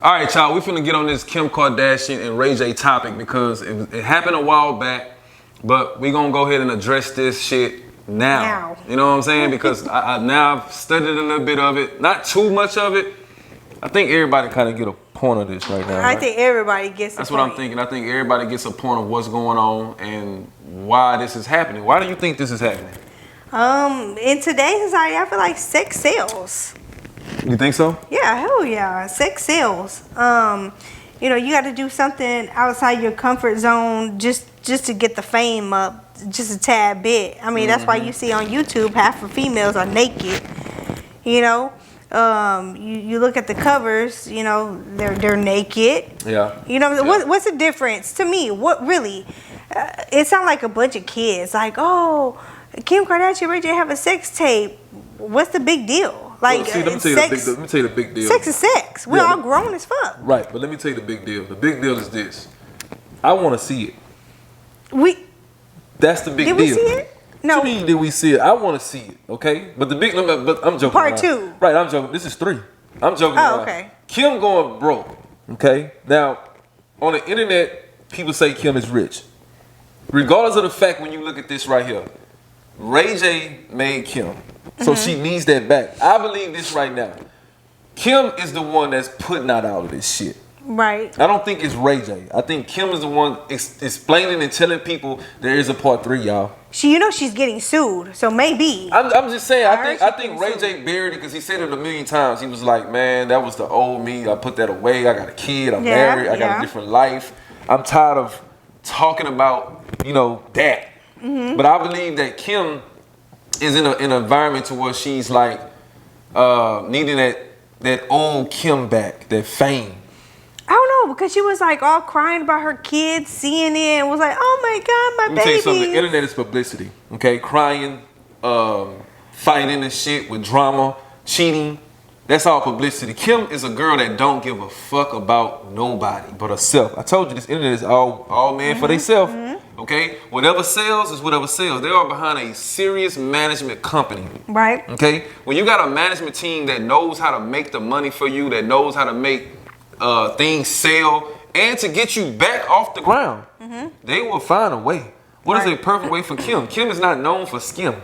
All right, y'all, we finna get on this Kim Kardashian and Ray J topic because it happened a while back, but we gonna go ahead and address this shit now. You know what I'm saying? Because I've studied a little bit of it, not too much of it. I think everybody kind of get a point of this right now. I think everybody gets a point. That's what I'm thinking. I think everybody gets a point of what's going on and why this is happening. Why do you think this is happening? In today's society, I feel like sex sells. You think so? Yeah, hell yeah. Sex sells. You know, you got to do something outside your comfort zone just to get the fame up just a tad bit. I mean, that's why you see on YouTube half of females are naked. You know, you look at the covers. You know, they're naked. Yeah. You know, yeah. What's the difference to me? What really? It sounds like a bunch of kids. Like, oh, Kim Kardashian, Ray J have a sex tape. What's the big deal? Like, well, see, let me tell you the big deal. Sex is sex. We're all grown as fuck. Right, but let me tell you the big deal. The big deal is this. I want to see it. That's the big deal. Did we see it? No. What do you mean did we see it? I want to see it, okay? But I'm joking. Part 2. Right, I'm joking. This is 3. I'm joking. Oh, okay. Kim going broke, okay? Now, on the internet, people say Kim is rich. Regardless of the fact when you look at this right here, Ray J made Kim. So she needs that back. I believe this right now. Kim is the one that's putting out all of this shit. Right. I don't think it's Ray J. I think Kim is the one explaining and telling people there is a part 3, y'all. You know she's getting sued, so maybe. I'm just saying. I think Ray J buried it because he said it a million times. He was like, man, that was the old me. I put that away. I got a kid. I'm married. I got a different life. I'm tired of talking about, that. But I believe that Kim is in an environment to where she's like needing that old Kim back, that fame. I don't know, because she was like all crying about her kids, seeing it, and was like, "Oh my God, my baby." Let me tell you something. The internet is publicity, okay? Crying, fighting and shit with drama, cheating. That's all publicity. Kim is a girl that don't give a fuck about nobody but herself. I told you this internet is all man for themselves. Okay? Whatever sells is whatever sells. They are behind a serious management company. Right. Okay? When you got a management team that knows how to make the money for you, that knows how to make things sell, and to get you back off the ground, they will find a way. What is a perfect way for Kim? Kim is not known for skim.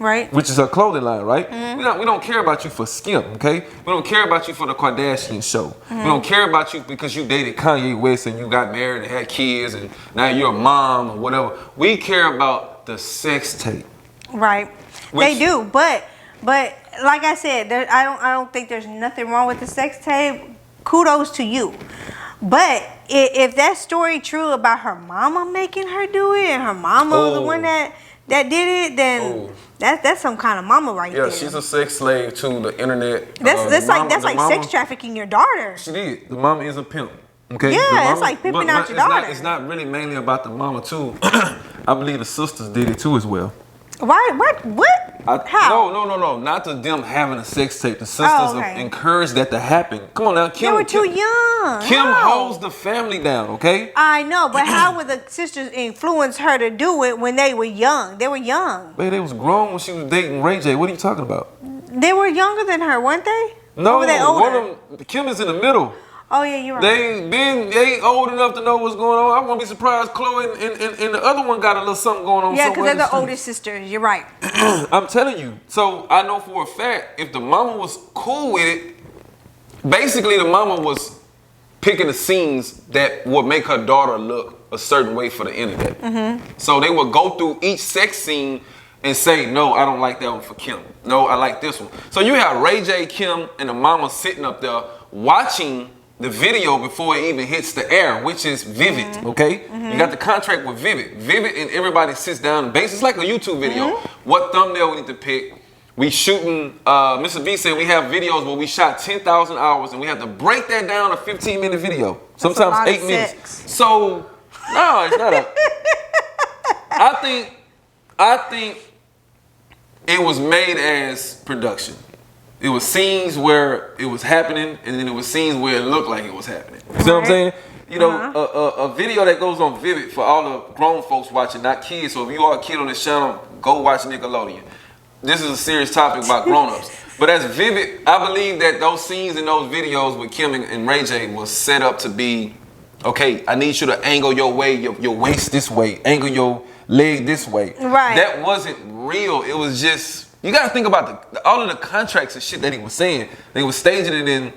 Right. Which is her clothing line, right? We don't care about you for skim, okay? We don't care about you for the Kardashian show. We don't care about you because you dated Kanye West and you got married and had kids and now you're a mom or whatever. We care about the sex tape. Right. They do, but like I said, I don't think there's nothing wrong with the sex tape. Kudos to you. But if that story true about her mama making her do it and her mama was the one that did it, then that's some kind of mama right there. Yeah, she's a sex slave to the internet. That's like sex trafficking your daughter. She did. The mama is a pimp. Okay. Yeah, it's like pimping out your daughter. It's not really mainly about the mama too. I believe the sisters did it too as well. Why? What? How? No. Not to them having a sex tape. The sisters encouraged that to happen. Come on now, Kim. They were too young. Kim holds the family down, okay? I know, but how would the sisters influence her to do it when they were young? They were young. Wait, they was grown when she was dating Ray J. What are you talking about? They were younger than her, weren't they? No, or were they older? One of them, Kim is in the middle. Oh yeah, you're right. They old enough to know what's going on. I won't be surprised Chloe and the other one got a little something going on. Yeah, because they're the oldest sisters. You're right. I'm telling you. So I know for a fact if the mama was cool with it, basically the mama was picking the scenes that would make her daughter look a certain way for the internet. So they would go through each sex scene and say, no, I don't like that one for Kim. No, I like this one. So you have Ray J, Kim, and the mama sitting up there watching the video before it even hits the air, which is Vivid, okay? You got the contract with Vivid. Vivid and everybody sits down and it's like a YouTube video. What thumbnail we need to pick. We shooting, Mr. B said we have videos where we shot 10,000 hours and we have to break that down a 15-minute video. Sometimes 8 minutes. So, no, it's not I think it was made as production. It was scenes where it was happening, and then it was scenes where it looked like it was happening. You see what I'm saying? You know, a video that goes on Vivid for all the grown folks watching, not kids. So if you are a kid on this channel, go watch Nickelodeon. This is a serious topic about grown-ups. But as Vivid, I believe that those scenes in those videos with Kim and Ray J was set up to be, okay, I need you to angle your waist this way, angle your leg this way. Right. That wasn't real. It was just, you got to think about all of the contracts and shit that he was saying. They were staging it in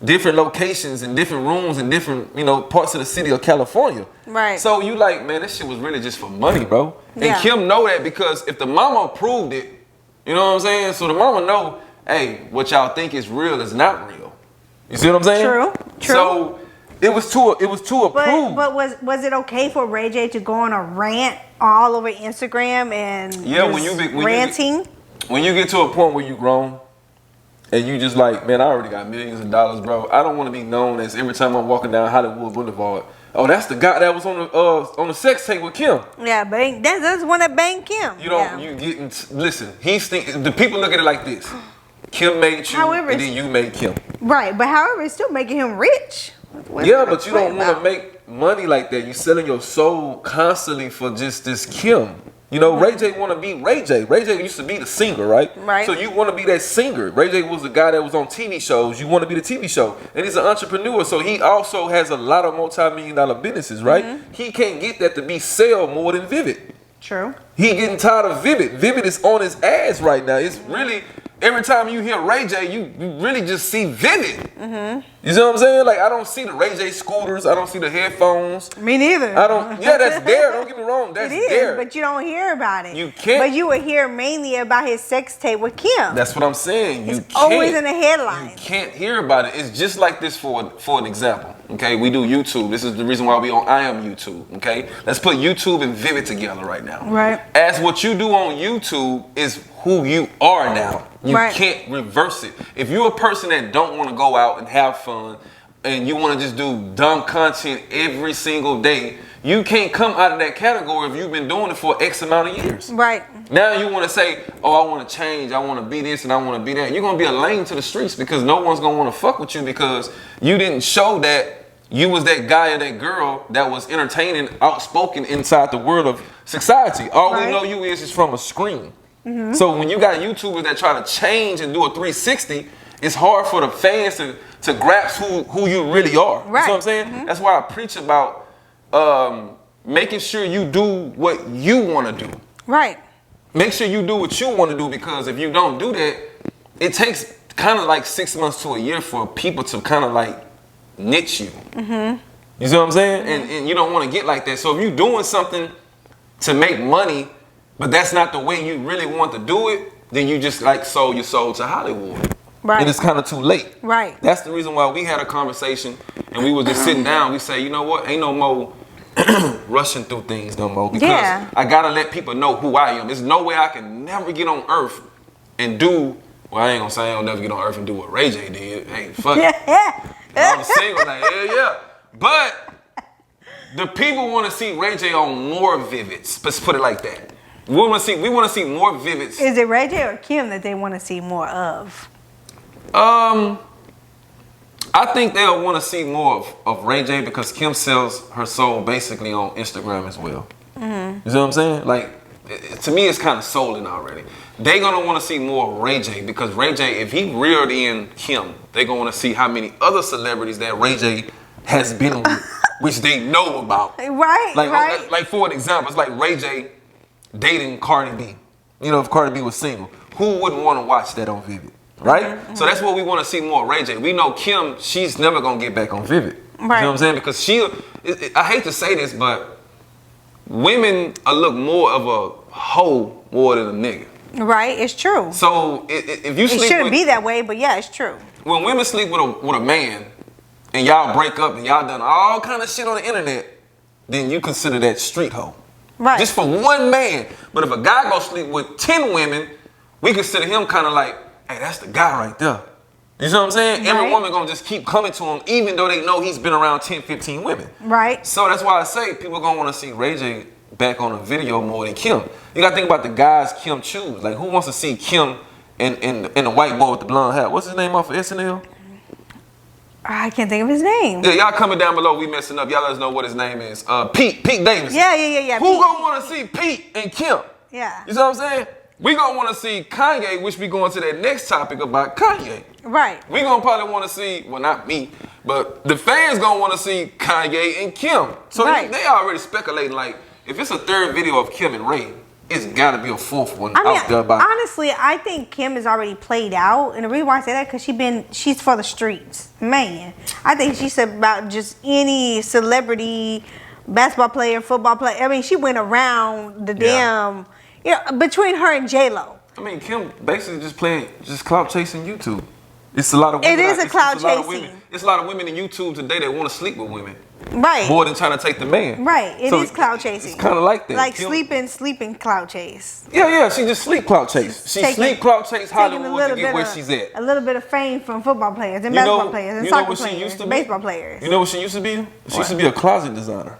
different locations and different rooms in different, parts of the city of California. Right. So you like, man, this shit was really just for money, bro. Yeah. And Kim know that because if the mama approved it, you know what I'm saying? So the mama know, hey, what y'all think is real is not real. You see what I'm saying? True. So it was too approved. But was it okay for Ray J to go on a rant all over Instagram and ranting? When you get to a point where you grown and you just like, man, I already got millions of dollars, bro. I don't want to be known as every time I'm walking down Hollywood Boulevard, oh, that's the guy that was on the sex tape with Kim. Yeah, but that's one that banged Kim. You don't. Yeah. You getting? Listen, the people look at it like this. Kim made you, and then you made Kim. Right, but however, it's still making him rich. Yeah, but you don't want to make money like that. You're selling your soul constantly for just this Kim. Ray J want to be Ray J. Ray J used to be the singer, right? Right. So you want to be that singer. Ray J was the guy that was on TV shows. You want to be the TV show. And he's an entrepreneur, so he also has a lot of multi-million-dollar businesses, right? Mm-hmm. He can't get that to be sell more than Vivid. True. He getting tired of Vivid. Vivid is on his ass right now. It's really, every time you hear Ray J, you really just see Vivid. Mm-hmm. You see what I'm saying? Like, I don't see the Ray J scooters. I don't see the headphones. Me neither. I don't. Yeah, that's there. Don't get me wrong. That's it is, there. but you don't hear about it. You can't. But you would hear mainly about his sex tape with Kim. That's what I'm saying. It's always in the headlines. You can't hear about it. It's just like this for an example. Okay, we do YouTube. This is the reason why we on I Am YouTube. Okay, let's put YouTube and Vivid together right now. Right. As what you do on YouTube is who you are now. You can't reverse it. If you're a person that don't want to go out and have fun and you want to just do dumb content every single day, you can't come out of that category if you've been doing it for X amount of years. Right. Now you want to say, oh, I want to change, I want to be this and I want to be that. You're going to be a lame to the streets because no one's going to want to fuck with you because you didn't show that you was that guy or that girl that was entertaining, outspoken inside the world of society. All we know you is from a screen. Mm-hmm. So when you got YouTubers that try to change and do a 360, it's hard for the fans to grasp who you really are. Right. You know what I'm saying? Mm-hmm. That's why I preach about making sure you do what you want to do. Right. Make sure you do what you want to do because if you don't do that, it takes kind of like 6 months to a year for people to kind of like niche you. Mm-hmm. You see what I'm saying? Mm-hmm. And you don't want to get like that. So if you're doing something to make money, but that's not the way you really want to do it, then you just like sold your soul to Hollywood. Right. And it's kind of too late. Right. That's the reason why we had a conversation and we were just sitting down. We say, you know what? Ain't no more rushing through things no more because I got to let people know who I am. There's no way I can never get on earth and do, well, I ain't going to say I'll never get on earth and do what Ray J did. Hey, fuck it. I'm single, like, yeah. But the people want to see Ray J on more Vivids. Let's put it like that. We want to see more Vivids. Is it Ray J or Kim that they want to see more of? I think they'll want to see more of Ray J because Kim sells her soul basically on Instagram as well. Mm-hmm. You see what I'm saying? Like, to me, it's kind of souling already. They're going to want to see more of Ray J because Ray J, if he reared in Kim, they're going to want to see how many other celebrities that Ray J has been with, which they know about. Right, like for an example, it's like Ray J dating Cardi B. You know, if Cardi B was single, who wouldn't want to watch that on Vivid? Right? Mm-hmm. So that's what we want to see more of Ray J. We know Kim, she's never going to get back on Vivid. Right. You know what I'm saying? Because I hate to say this, but women look more of a hoe more than a nigga. Right, it's true. So if you sleep it shouldn't be that way, but yeah, it's true. When women sleep with a man and y'all break up and y'all done all kind of shit on the internet, then you consider that street hoe. Right. Just for one man. But if a guy go sleep with 10 women, we consider him kind of like, hey, that's the guy right there. You know what I'm saying? Right. Every woman gonna just keep coming to him even though they know he's been around 10, 15 women. Right. So that's why I say people gonna want to see Ray J back on the video more than Kim. You gotta think about the guys Kim choose. Like, who wants to see Kim and the white boy with the blonde hair? What's his name off of SNL? I can't think of his name. Yeah, y'all comment down below. We messing up. Y'all let us know what his name is. Pete Davidson. Yeah. Who gonna want to see Pete and Kim? Yeah. You see what I'm saying? We gonna want to see Kanye, which we going to that next topic about Kanye. Right. We gonna probably want to see, well, not me, but the fans gonna want to see Kanye and Kim. So they already speculating like, if it's a third video of Kim and Ray, it's gotta be a fourth one out there. Honestly, I think Kim is already played out, and the reason why I say that because she's for the streets, man. I think she's about just any celebrity, basketball player, football player. I mean, she went around the damn, between her and J-Lo. I mean, Kim basically just clout chasing YouTube. It's a lot of women. It is a clout chasing. It's a lot of women in YouTube today that want to sleep with women. Right. More than trying to take the man. Right. It is clout chasing. It's kind of like that. Like sleeping clout chase. Yeah. She just sleep clout chase. She sleep clout chase Hollywood to get where she's at. A little bit of fame from football players and basketball players and soccer players and baseball players. You know what she used to be? She used to be a closet designer.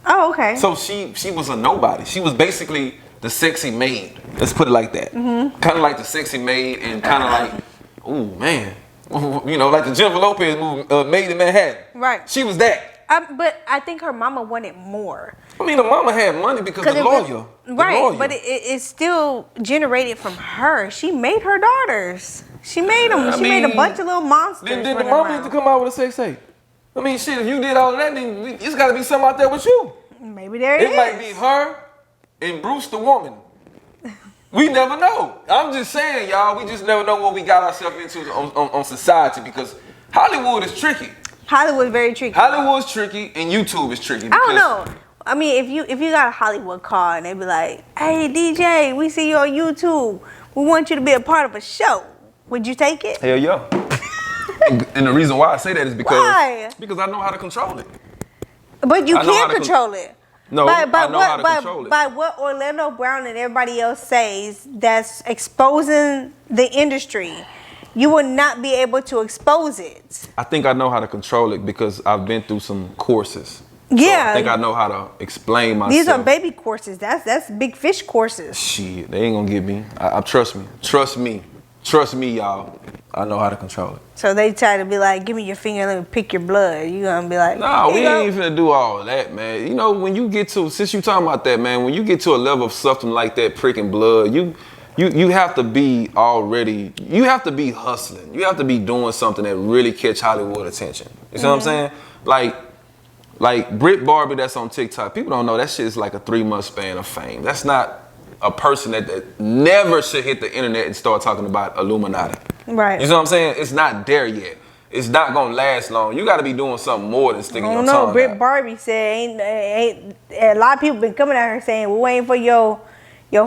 Oh, okay. So she was a nobody. She was basically the sexy maid. Let's put it like that. Mm-hmm. Kind of like the sexy maid and kind of like, ooh, man. Like the Jennifer Lopez movie, Made in Manhattan. Right. She was that. But I think her mama wanted more. I mean, the mama had money because the lawyer. Right, but it's still generated from her. She made her daughters. She made them. She made a bunch of little monsters. Then the mama need to come out with a sex tape. I mean, shit, if you did all of that, then it's got to be something out there with you. Maybe there is. It might be her and Bruce the woman. We never know. I'm just saying, y'all, we just never know what we got ourselves into on society because Hollywood is tricky. Hollywood is very tricky. Hollywood's tricky and YouTube is tricky. I don't know. I mean, if you got a Hollywood car and they be like, hey, DJ, we see you on YouTube. We want you to be a part of a show. Would you take it? Hell yeah. and the reason why I say that is because I know how to control it. But you can't control it. No, I know how to control it. By what Orlando Brown and everybody else says that's exposing the industry, you will not be able to expose it. I think I know how to control it because I've been through some courses. Yeah. So I think I know how to explain myself. These are baby courses. That's big fish courses. Shit, they ain't gonna get me. I trust me. Trust me, y'all. I know how to control it. So they try to be like, give me your finger, let me pick your blood. You gonna be like, nah, we ain't finna do all that, man. You know, when you get to, since you talking about that, man, when you get to a level of something like that, pricking blood, you have to be already, you have to be hustling. You have to be doing something that really catch Hollywood attention. You see what I'm saying? Like Britt Barbie that's on TikTok. People don't know that shit is like a 3-month span of fame. That's not a person that never should hit the internet and start talking about Illuminati. Right. You know what I'm saying? It's not there yet. It's not gonna last long. You got to be doing something more than sticking your tongue out. Britt Barbie said, ain't a lot of people been coming at her saying, we're waiting for your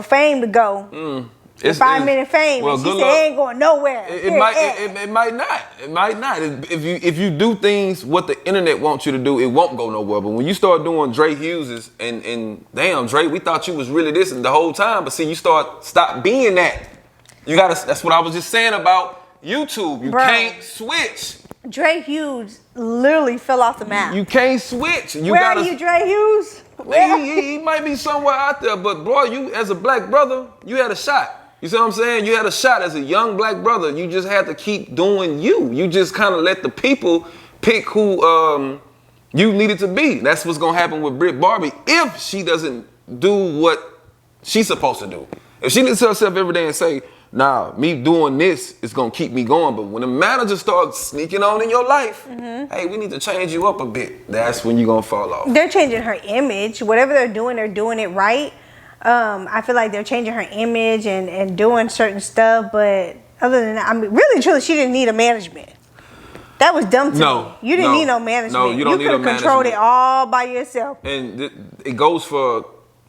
fame to go. It's 5-minute fame. Well, and she said, it ain't going nowhere. It might not. It might not. If you do things what the internet wants you to do, it won't go nowhere. But when you start doing Dre Hughes's and damn, Dre, we thought you was really this and the whole time. But see, you stop being that. You gotta. That's what I was just saying about YouTube. You can't switch. Dre Hughes literally fell off the map. You can't switch. Where are you, Dre Hughes? He might be somewhere out there, but bro, you as a black brother, you had a shot. You see what I'm saying? You had a shot as a young black brother. You just had to keep doing you. You just kind of let the people pick who you needed to be. That's what's gonna happen with Britt Barbie if she doesn't do what she's supposed to do. If she lets herself every day and say, nah, me doing this is gonna keep me going. But when the manager starts sneaking on in your life, hey, we need to change you up a bit. That's when you're gonna fall off. They're changing her image. Whatever they're doing it right. I feel like they're changing her image and doing certain stuff. But other than that, I mean, really, truly, she didn't need a management. That was dumb to me. You didn't need no management. No, you don't need a management. You could have controlled it all by yourself. And it goes for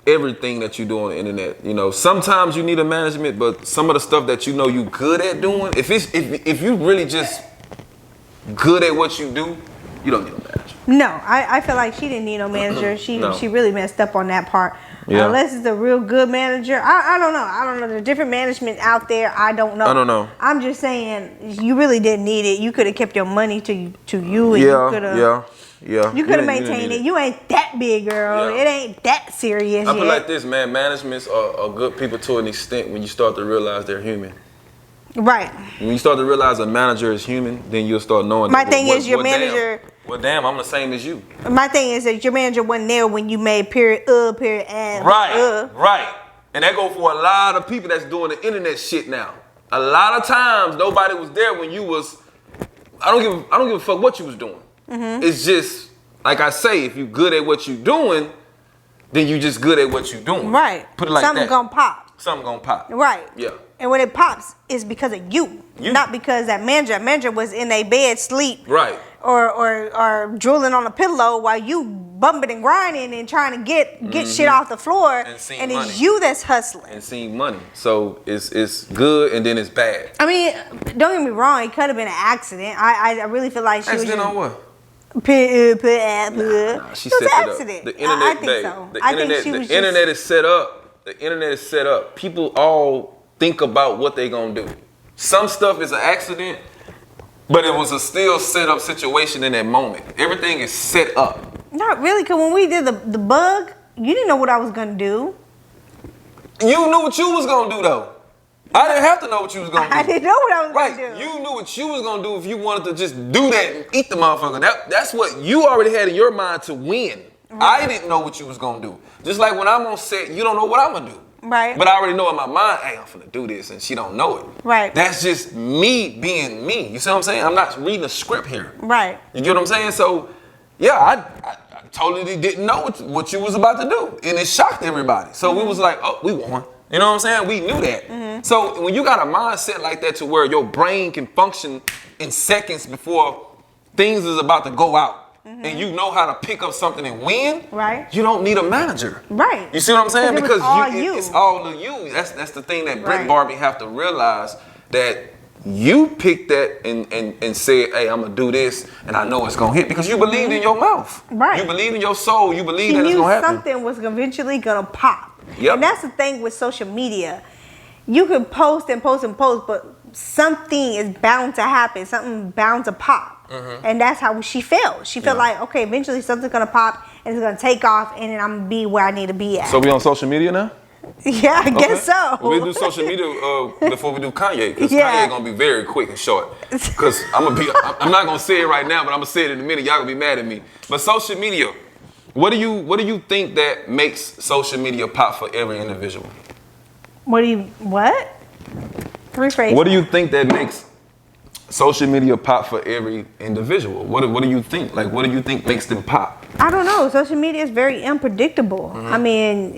everything that you do on the internet. You know, sometimes you need a management, but some of the stuff that you know you good at doing, if you really just good at what you do, you don't need a manager. No, I feel like she didn't need no manager. She really messed up on that part. Yeah. Unless it's a real good manager. I don't know. I don't know. There's different management out there. I don't know. I don't know. I'm just saying you really didn't need it. You could have kept your money to you and you could have You could have maintained it. You ain't that big, girl. Yeah. It ain't that serious. I feel like this, man. Managements are good people to an extent when you start to realize they're human. Right. When you start to realize a manager is human, then you'll start knowing. My thing is your manager. Damn, I'm the same as you. My thing is that your manager wasn't there when you made period, period, and right. And that go for a lot of people that's doing the internet shit now. A lot of times nobody was there when you was. I don't give a fuck what you was doing. It's just like I say, if you good at what you doing, then you just good at what you doing. Right. Put it like Something that. gonna pop. Something gonna pop. Right. Yeah. And when it pops, it's because of you. Not because that manager was in a bed sleep. Right. Or drooling on a pillow while you bumping and grinding and trying to get shit off the floor. And it's you that's hustling. And seeing money. So it's good and then it's bad. I mean, don't get me wrong, it could have been an accident. I really feel like she was accident on what? Nah, she it was set an it accident. up. The internet, I think so. The internet is set up. The internet is set up. People all think about what they gonna do. Some stuff is an accident, but it was a still set up situation in that moment. Everything is set up. Not really, because when we did the bug, you didn't know what I was gonna do. You knew what you was gonna do though. I didn't have to know what you was gonna do. I didn't know what I was gonna do. You knew what you was gonna do if you wanted to just do that and eat the motherfucker. That's what you already had in your mind to win. Right. I didn't know what you was gonna do. Just like when I'm on set, you don't know what I'm gonna do. Right. But I already know in my mind, hey, I'm finna do this, and she don't know it. Right. That's just me being me. You see what I'm saying? I'm not reading a script here. Right. You get what I'm saying? So, yeah, I totally didn't know what you was about to do, and it shocked everybody. So we was like, oh, we won. You know what I'm saying? We knew that. So when you got a mindset like that to where your brain can function in seconds before things is about to go out, and you know how to pick up something and win, right? You don't need a manager. Right. You see what I'm saying? Because it's all of you. That's the thing that Brent Barbie have to realize, that you picked that and said, hey, I'm gonna do this, and I know it's gonna hit, because you believed in your mouth. Right. You believe in your soul. You believe that it's gonna happen. Something was eventually gonna pop. Yep. And that's the thing with social media. You can post and post and post, but something is bound to happen. Something bound to pop. And that's how she felt. She felt like, okay, eventually something's gonna pop and it's gonna take off, and then I'm gonna be where I need to be at. So we on social media now? Yeah, I guess so. We'll do social media before we do Kanye, because Kanye gonna be very quick and short. Because I'm not gonna say it right now, but I'm gonna say it in a minute. Y'all gonna be mad at me. But social media, what do you think that makes social media pop for every individual? What? Rephrase. What do you think that makes social media pop for every individual? What do you think? Like, what do you think makes them pop? I don't know. Social media is very unpredictable. I mean,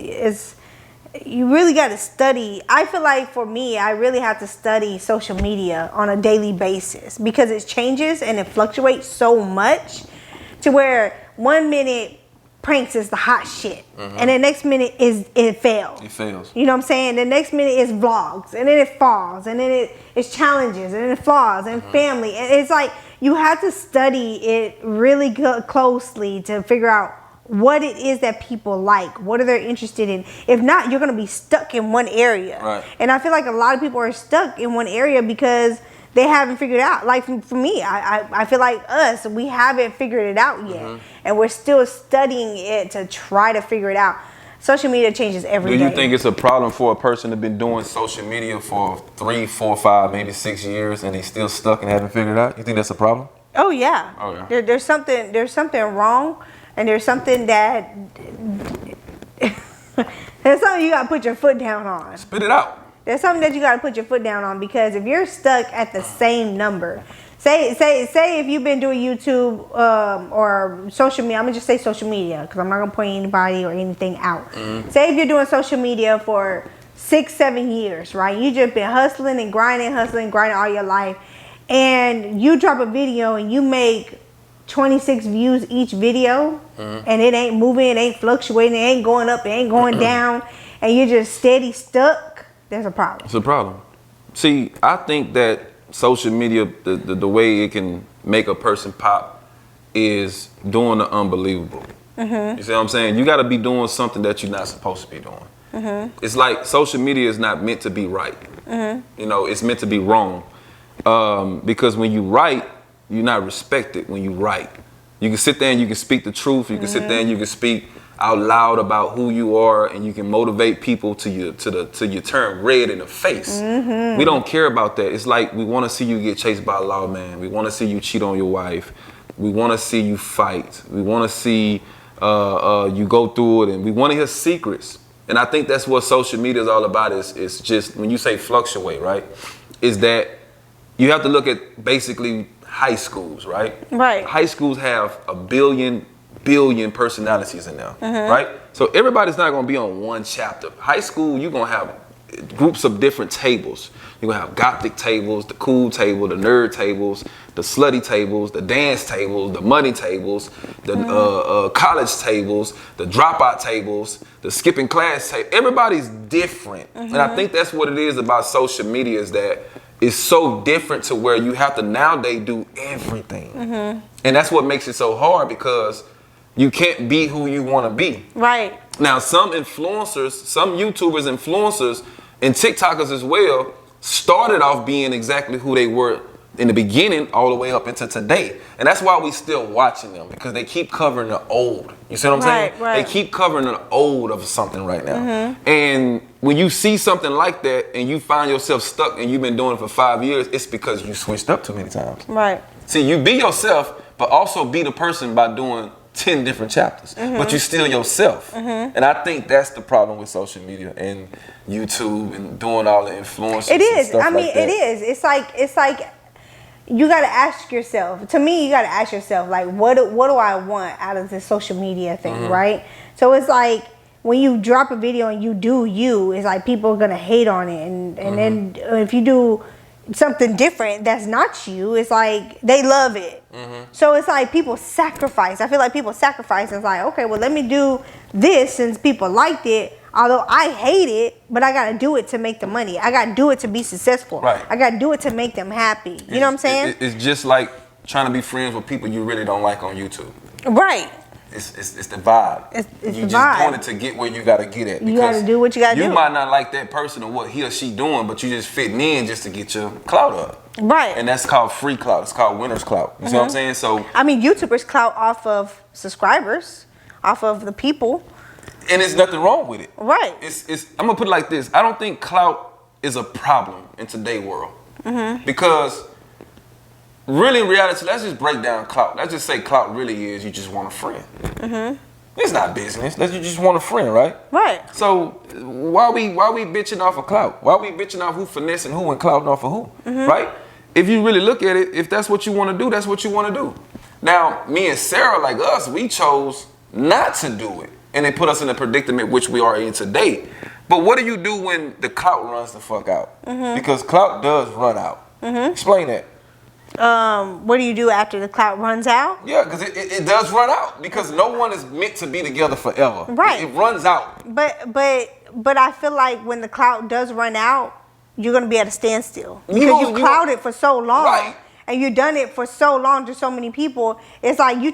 you really got to study. I feel like for me, I really have to study social media on a daily basis, because it changes and it fluctuates so much, to where 1 minute pranks is the hot shit, and the next minute it fails. It fails. You know what I'm saying? The next minute is vlogs, and then it falls, and then it's challenges, and then it falls, and family. And it's like you have to study it really closely to figure out what it is that people like, what are they interested in. If not, you're gonna be stuck in one area. Right. And I feel like a lot of people are stuck in one area because they haven't figured it out. Like for me, I feel like we haven't figured it out yet. And we're still studying it to try to figure it out. Social media changes every day. Do you think it's a problem for a person to been doing social media for 3, 4, 5, maybe 6 years, and they still stuck and haven't figured it out? You think that's a problem? Oh yeah. Oh yeah. There's something wrong, and there's something that there's something you gotta put your foot down on. Spit it out. There's something that you got to put your foot down on, because if you're stuck at the same number, say if you've been doing YouTube or social media, I'm gonna just say social media because I'm not gonna point anybody or anything out. Say if you're doing social media for 6, 7 years, right? You just been hustling and grinding all your life, and you drop a video and you make 26 views each video, and it ain't moving, it ain't fluctuating, it ain't going up, it ain't going down, and you're just steady stuck. There's a problem. It's a problem. See, I think that social media, the way it can make a person pop is doing the unbelievable. You see what I'm saying? You got to be doing something that you're not supposed to be doing. It's like social media is not meant to be right. You know, it's meant to be wrong. Because when you write, you're not respected when you write. You can sit there and you can speak the truth. You can sit there and you can speak out loud about who you are, and you can motivate people till you turn red in the face. We don't care about that. It's like we want to see you get chased by a lawman. We want to see you cheat on your wife. We want to see you fight. We want to see you go through it, and we want to hear secrets. and I think that's what social media is all about. Is just when you say fluctuate, right? Is that you have to look at basically high schools, right? Right. High schools have a billion personalities in them, right? So everybody's not gonna be on one chapter. High school, you're gonna have groups of different tables. You're gonna have gothic tables, the cool table, the nerd tables, the slutty tables, the dance tables, the money tables, the college tables, the dropout tables, the skipping class table. Everybody's different. And I think that's what it is about social media, is that it's so different to where you have to nowadays do everything. And that's what makes it so hard, because you can't be who you want to be. Right. Now, some influencers, some YouTubers, influencers, and TikTokers as well, started off being exactly who they were in the beginning all the way up into today. And that's why we still watching them, because they keep covering the old. You see what I'm saying? Right. They keep covering the old of something right now. And when you see something like that and you find yourself stuck and you've been doing it for 5 years, it's because you switched up too many times. Right. See, you be yourself, but also be the person by doing 10 different chapters, but you're still yourself. And I think that's the problem with social media and YouTube and doing all the influencers. It is. And stuff I mean, like that. it is. It's like you got to ask yourself. To me, you got to ask yourself, like, what do I want out of this social media thing, right? So it's like when you drop a video and you do you, it's like people are gonna hate on it, and then if you do something different that's not you, it's like they love it. So it's like people sacrifice. I feel like people sacrifice. It's like, okay, well, let me do this since people liked it, although I hate it, but I gotta do it to make the money. I gotta do it to be successful. Right. I gotta do it to make them happy. You know what I'm saying? It's just like trying to be friends with people you really don't like on YouTube. Right. It's the vibe. It's you the just vibe. doing it to get where you gotta get at. You gotta do what you gotta do. You might not like that person or what he or she doing, but you just fitting in just to get your clout up. Right. And that's called free clout. It's called winner's clout. You see what I'm saying? So I mean, YouTubers clout off of subscribers, off of the people. and there's nothing wrong with it. Right. It's I'm gonna put it like this. I don't think clout is a problem in today's world. Because really, in reality, let's just break down clout. Let's just say clout really is you just want a friend. It's not business. You just want a friend, right? Right. So why we bitching off of clout? Why we bitching off who finessing who and clouting off of who? Right? If you really look at it, if that's what you want to do, that's what you want to do. Now, me and Sarah, like us, we chose not to do it. And it put us in a predicament which we are in today. But what do you do when the clout runs the fuck out? Because clout does run out. Explain that. What do you do after the clout runs out? Yeah, because it does run out. Because no one is meant to be together forever. Right. It runs out. But I feel like when the clout does run out, you're gonna be at a standstill because you clouded for so long, right, and you've done it for so long to so many people. It's like you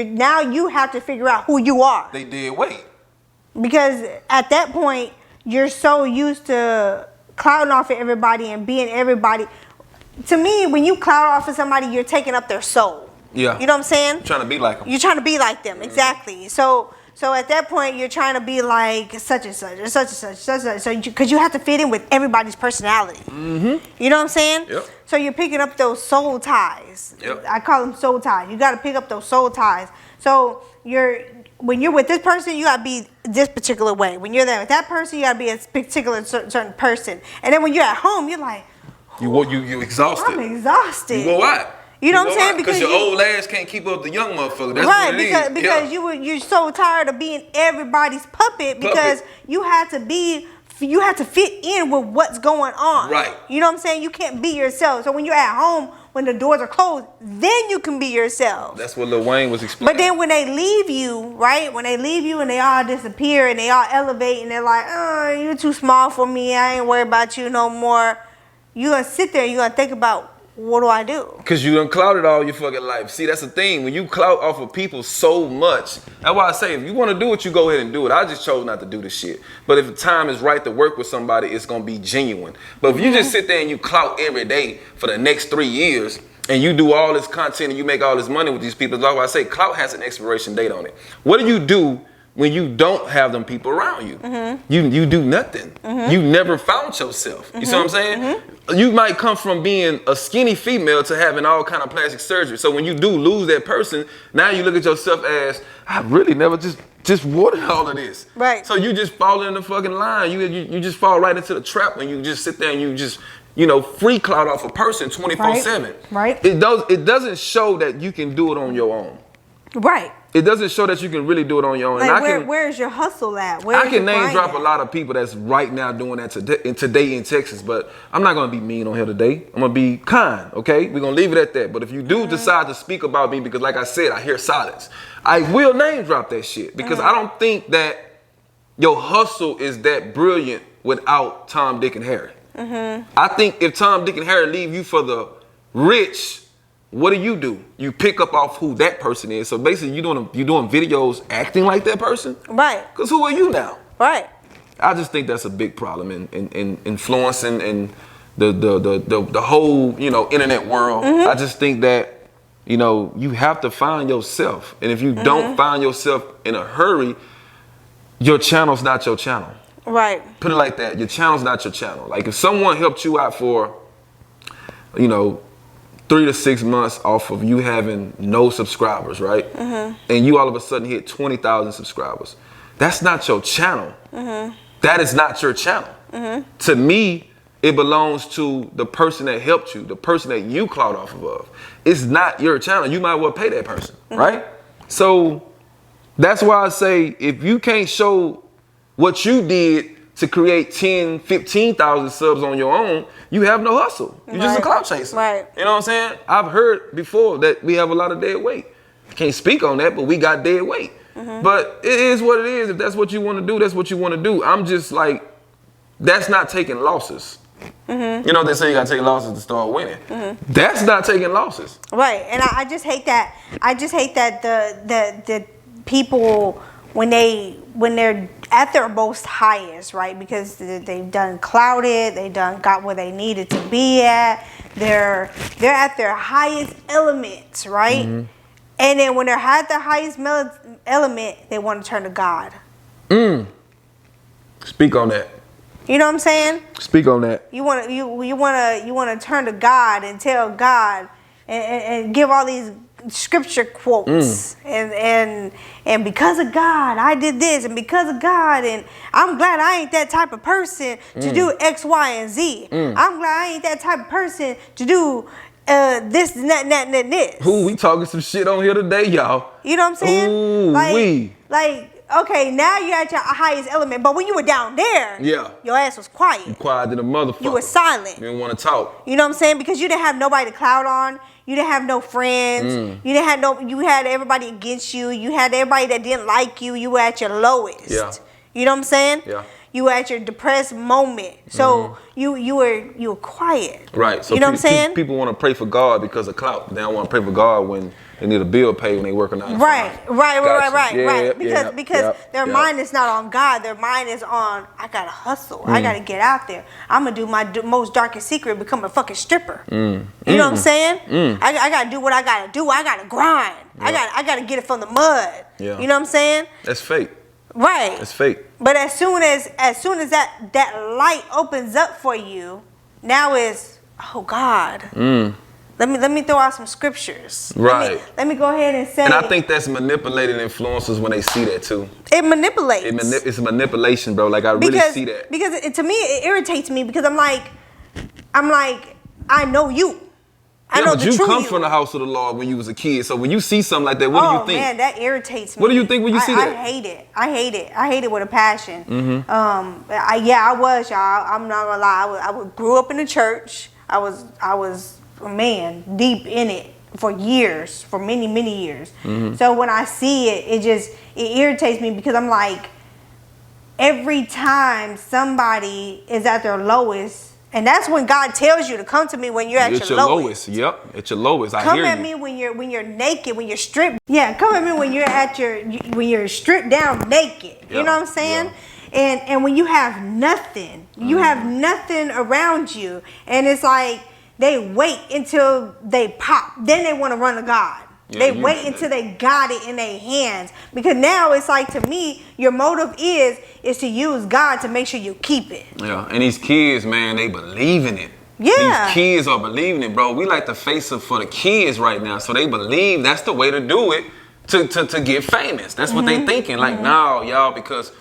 now you have to figure out who you are. They did wait. Because at that point, you're so used to clouding off of everybody and being everybody. To me, when you cloud off of somebody, you're taking up their soul. Yeah. You know what I'm saying? You're trying to be like them. You're trying to be like them, exactly. So at that point, you're trying to be like such and such, or such and such, such and such. Because you have to fit in with everybody's personality. You know what I'm saying? Yep. So you're picking up those soul ties. Yep. I call them soul ties. You got to pick up those soul ties. So when you're with this person, you got to be this particular way. When you're there with that person, you got to be a particular certain person. And then when you're at home, you're like, you exhausted. I'm exhausted. You go what? You know what I'm saying? Because your old ass can't keep up the young motherfucker. That's right, what it is. because you're so tired of being everybody's puppet because you had to fit in with what's going on. Right. You know what I'm saying? You can't be yourself. So when you're at home, when the doors are closed, then you can be yourself. That's what Lil Wayne was explaining. But then when they leave you, right? When they leave you and they all disappear and they all elevate and they're like, oh, you're too small for me. I ain't worried about you no more. You're going to sit there and you're going to think about, what do I do? Because you done clouded all your fucking life. See, that's the thing. When you clout off of people so much, that's why I say, if you want to do it, you go ahead and do it. I just chose not to do this shit. But if the time is right to work with somebody, it's going to be genuine. But if you just sit there and you clout every day for the next 3 years, and you do all this content and you make all this money with these people, that's why I say clout has an expiration date on it. What do you do when you don't have them people around you? You do nothing. You never found yourself. You see what I'm saying? You might come from being a skinny female to having all kind of plastic surgery. So when you do lose that person, now you look at yourself as, I really never just just water all of this. Right. So you just fall in the fucking line. You just fall right into the trap when you just sit there and you just, you know, free clout off a person 24/7. Right. It doesn't show that you can do it on your own. Right. It doesn't show that you can really do it on your own. Like, and where's your hustle at? I can name drop a lot of people that's right now doing that today in Texas, but I'm not gonna be mean on here today. I'm gonna be kind, okay? We're gonna leave it at that. But if you do decide to speak about me, because like I said, I hear silence, I will name drop that shit because I don't think that your hustle is that brilliant without Tom, Dick, and Harry. I think if Tom, Dick, and Harry leave you for the rich, what do? You pick up off who that person is. So basically, you're doing videos acting like that person, right? Because who are you now, right? I just think that's a big problem in influencing and the whole, you know, internet world. I just think that, you know, you have to find yourself, and if you don't find yourself in a hurry, your channel's not your channel. Right. Put it like that. Your channel's not your channel. Like if someone helped you out for, you know, 3 to 6 months off of you having no subscribers, right? And you all of a sudden hit 20,000 subscribers. That's not your channel. That is not your channel. To me, it belongs to the person that helped you, the person that you clout off of. It's not your channel. You might well pay that person, right? So that's why I say if you can't show what you did to create 10, 15,000 subs on your own, you have no hustle. You're just a clout chaser. Right. You know what I'm saying? I've heard before that we have a lot of dead weight. I can't speak on that, but we got dead weight. But it is what it is. If that's what you want to do, that's what you want to do. I'm just like, that's not taking losses. You know, they say you got to take losses to start winning. That's not taking losses. Right. And I just hate that. I just hate that the people, when they're at their most highest, right? Because they've done clouded, they done got where they needed to be at. They're at their highest elements, right? And then when they're at their highest element, they want to turn to God. Speak on that. You know what I'm saying? Speak on that. You want to turn to God and tell God and give all these scripture quotes and because of God I did this, and because of God, and I'm glad I ain't that type of person to do X, Y, and Z. I'm glad I ain't that type of person to do this and that and this. Who we talking some shit on here today, y'all? You know what I'm saying? Ooh, like okay, now you're at your highest element, but when you were down there, your ass was quiet. You quiet than a motherfucker. You were silent. You didn't want to talk. You know what I'm saying? Because you didn't have nobody to clout on. You didn't have no friends. You had everybody against you. You had everybody that didn't like you. You were at your lowest. Yeah. You know what I'm saying? Yeah. You were at your depressed moment. So you were quiet. Right. So you know what I'm saying? People want to pray for God because of clout. They don't want to pray for God when they need a bill paid when they working on it. Right. Yeah, Because their mind is not on God. Their mind is on, I gotta hustle. I gotta get out there. I'm gonna do my most darkest secret, become a fucking stripper. You know what I'm saying? I gotta do what I gotta do. I gotta grind. I gotta get it from the mud. Yeah. You know what I'm saying? That's fake. Right. That's fake. But as soon as that light opens up for you, now is, oh God. Let me throw out some scriptures. Right. Let me go ahead and say. And I think that's manipulating influencers when they see that too. It manipulates. It's manipulation, bro. Like I really see that. Because to me it irritates me because I'm like, I know you. I know but you come from the house of the Lord when you was a kid. So when you see something like that, what do you think? Oh man, that irritates me. What do you think when you see that? I hate it with a passion. I was, y'all. I'm not gonna lie. I grew up in the church. I was man deep in it for years, for many years. So when I see it, it irritates me because I'm like, every time somebody is at their lowest. And that's when God tells you to come to me when you're at your lowest. Yep, at your lowest. Come at me when you're naked, when you're stripped. Yeah, come at me when you're stripped down naked. You know what I'm saying? Yeah. And when you have nothing, you have nothing around you, and it's like they wait until they pop, then they want to run to God. Yeah, they wait until they got it in their hands, because now it's like, to me, your motive is to use God to make sure you keep it. Yeah, and these kids, man, they believe in it. Yeah. These kids are believing it, bro. We like the face up for the kids right now, so they believe that's the way to do it. to get famous. That's what they thinking. Like, nah, y'all, because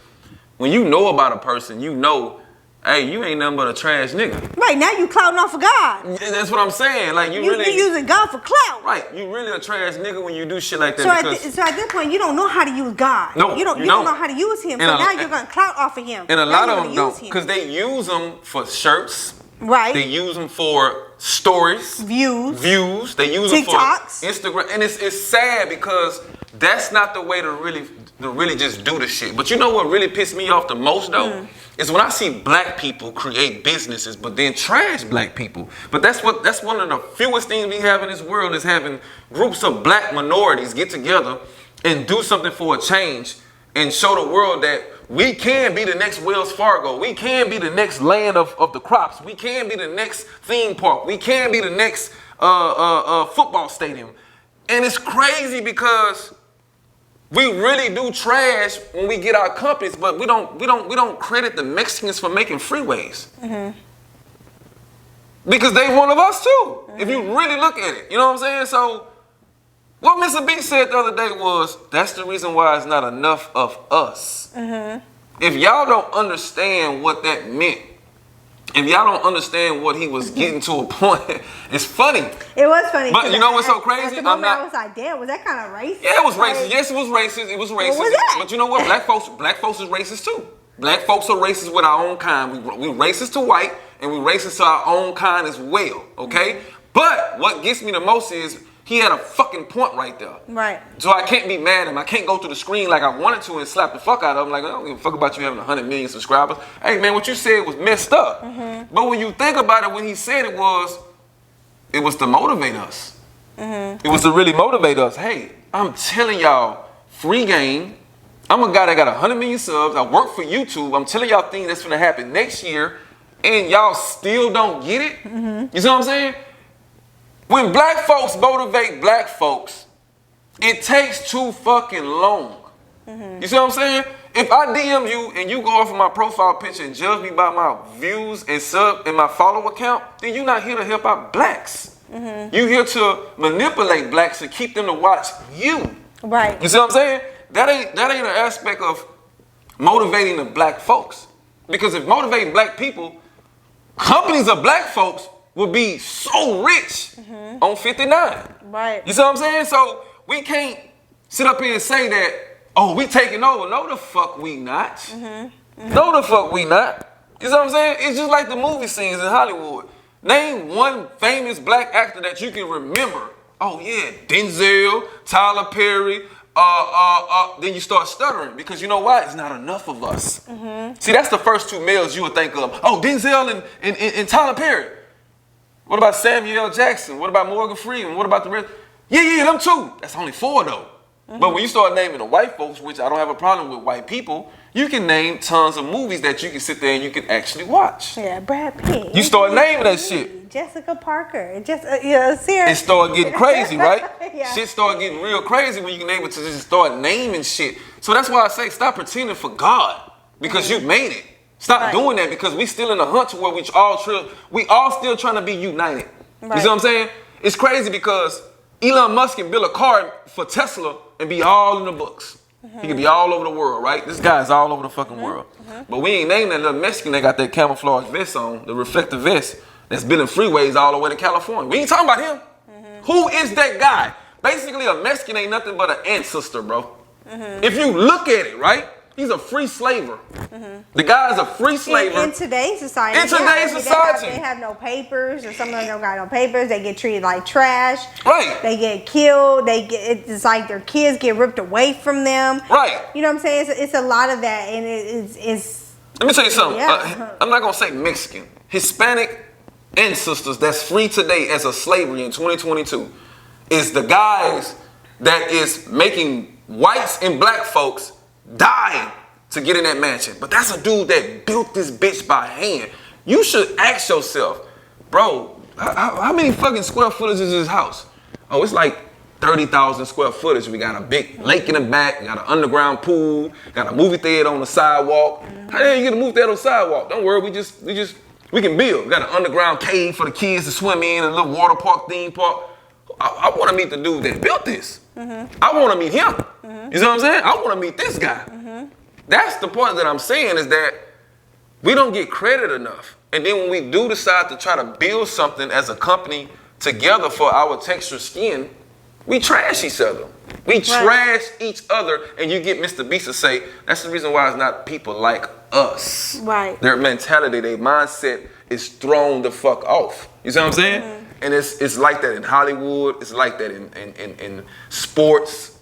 when you know about a person, you know, hey, you ain't nothing but a trash nigga. Right, now you clouting off of God. That's what I'm saying. Like, you really... You using God for clout. Right, you really a trash nigga when you do shit like that. So at this point, you don't know how to use God. No, you don't know how to use him. So now you're going to clout off of him. And a lot of them don't. Because they use them for shirts. Right. They use them for stories. Views. They use TikToks. them for Instagram. And it's sad because that's not the way to really just do the shit. But you know what really pissed me off the most though? Is when I see black people create businesses but then trash black people. But that's one of the fewest things we have in this world, is having groups of black minorities get together and do something for a change and show the world that we can be the next Wells Fargo. We can be the next land of the crops. We can be the next theme park. We can be the next football stadium. And it's crazy because we really do trash when we get our companies, but we don't credit the Mexicans for making freeways. Because they one of us too. If you really look at it, you know what I'm saying? So what Mr. B said the other day was, that's the reason why it's not enough of us. If y'all don't understand what that meant, if y'all don't understand what he was getting to a point, it's funny. It was funny. But you know what's so crazy? At the moment, I was like, damn, was that kind of racist? Yeah, it was racist. Yes, it was racist. It was racist. What was that? But you know what? Black folks is racist too. Black folks are racist with our own kind. We racist to white, and we racist to our own kind as well, okay? But what gets me the most is he had a fucking point right there. Right. So I can't be mad at him. I can't go to the screen like I wanted to and slap the fuck out of him. Like, I don't give a fuck about you having 100 million subscribers. Hey, man, what you said was messed up. But when you think about it, when he said it was to motivate us. It was to really motivate us. Hey, I'm telling y'all, free game. I'm a guy that got 100 million subs. I work for YouTube. I'm telling y'all things that's going to happen next year, and y'all still don't get it. You see what I'm saying? When black folks motivate black folks, it takes too fucking long. You see what I'm saying? If I DM you and you go off of my profile picture and judge me by my views and sub and my follow account, then you're not here to help out blacks. You're here to manipulate blacks and keep them to watch you. Right. You see what I'm saying? That ain't an aspect of motivating the black folks. Because if motivating black people, companies of black folks would be so rich on 59. Right. You see what I'm saying? So we can't sit up here and say that, oh, we taking over. No, the fuck we not. No, the fuck we not. You see what I'm saying? It's just like the movie scenes in Hollywood. Name one famous black actor that you can remember. Oh yeah, Denzel, Tyler Perry. Then you start stuttering because you know why? It's not enough of us. See, that's the first two males you would think of. Oh, Denzel and Tyler Perry. What about Samuel L. Jackson? What about Morgan Freeman? What about the rest? Yeah, them two. That's only four though. But when you start naming the white folks, which I don't have a problem with white people, you can name tons of movies that you can sit there and you can actually watch. Yeah, Brad Pitt. You start naming that shit. Jessica Parker. Sarah. It start getting crazy, right? Yeah. Shit start getting real crazy when you can able to just start naming shit. So that's why I say stop pretending for God because you made it. Stop doing that because we still in a hunt to where we all still trying to be united. You see what I'm saying? It's crazy because Elon Musk can build a car for Tesla and be all in the books. He can be all over the world, right? This guy's all over the fucking world. But we ain't named that little Mexican that got that camouflage vest on, the reflective vest, that's been in freeways all the way to California. We ain't talking about him. Who is that guy? Basically, a Mexican ain't nothing but an ancestor, bro. If you look at it, right? He's a free slaver. The guy's a free slaver. In today's society. They have no papers, or some of them don't got no papers. They get treated like trash. Right. They get killed. It's like their kids get ripped away from them. Right. You know what I'm saying? It's a lot of that, and it's. Let me tell you something. Yeah. I'm not gonna say Mexican. Hispanic ancestors that's free today as a slavery in 2022 is the guys that is making whites and black folks dying to get in that mansion. But that's a dude that built this bitch by hand. You should ask yourself, bro, how many fucking square footage is this house? Oh, it's like 30,000 square footage. We got a big lake in the back, we got an underground pool, got a movie theater on the sidewalk. How the hell you get a movie theater on the sidewalk? Don't worry, we can build. We got an underground cave for the kids to swim in, a little water park, theme park. I want to meet the dude that built this. I want to meet him. You know what I'm saying? I want to meet this guy. That's the point that I'm saying is that we don't get credit enough. And then when we do decide to try to build something as a company together for our texture skin, we trash each other. We trash each other, and you get Mr. Beast to say, that's the reason why it's not people like us. Right. Their mentality, their mindset is thrown the fuck off. You see what I'm saying? And it's like that in Hollywood. It's like that in sports.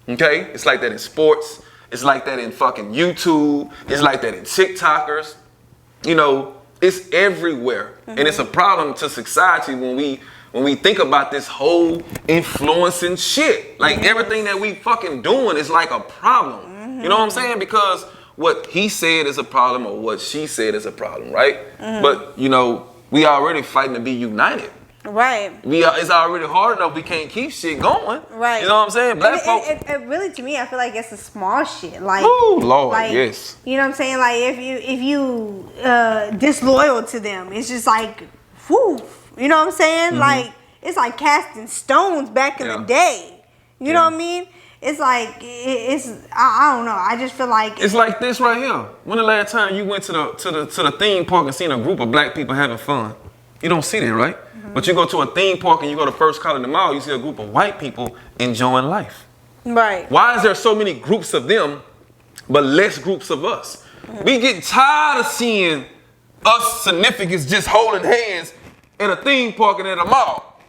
Okay? It's like that in sports. It's like that in fucking YouTube. It's like that in TikTokers. You know, it's everywhere. And it's a problem to society when we think about this whole influencing shit. Like everything that we fucking doing is like a problem. You know what I'm saying? Because what he said is a problem or what she said is a problem, right? But, you know, we already fighting to be united. Right. It's already hard enough. We can't keep shit going. Right. You know what I'm saying? Black folks. It really, to me, I feel like it's a small shit. Like, oh Lord, like, yes. You know what I'm saying? Like, if you disloyal to them, it's just like, whoo. You know what I'm saying? Like, it's like casting stones back in the day. You know what I mean? It's like I don't know. I just feel like it's like this right here. When the last time you went to the theme park and seen a group of black people having fun? You don't see that, right? But you go to a theme park and you go to First College Mall, you see a group of white people enjoying life. Right. Why is there so many groups of them, but less groups of us? We get tired of seeing us significants just holding hands in a theme park and at a mall.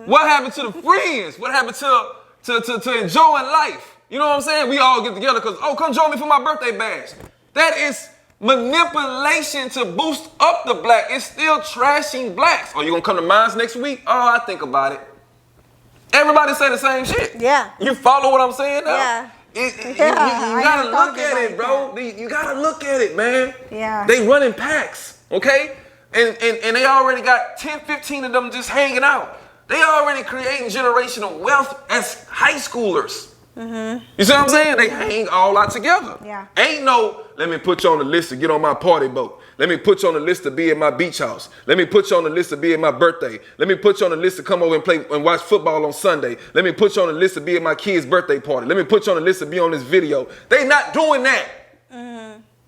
What happened to the friends? What happened to enjoying life? You know what I'm saying? We all get together because, oh, come join me for my birthday bash. That is manipulation to boost up the black. It's still trashing blacks. Oh, you gonna come to mines next week? Oh, I think about it. Everybody say the same shit. Yeah. You follow what I'm saying now? Yeah. You gotta look at it, bro. You gotta look at it, man. Yeah. They running packs, okay? And they already got 10, 15 of them just hanging out. They already creating generational wealth as high schoolers. You see what I'm saying? They hang all out together. Yeah. Ain't no, let me put you on the list to get on my party boat. Let me put you on the list to be at my beach house. Let me put you on the list to be at my birthday. Let me put you on the list to come over and play and watch football on Sunday. Let me put you on the list to be at my kid's birthday party. Let me put you on the list to be on this video. They not doing that.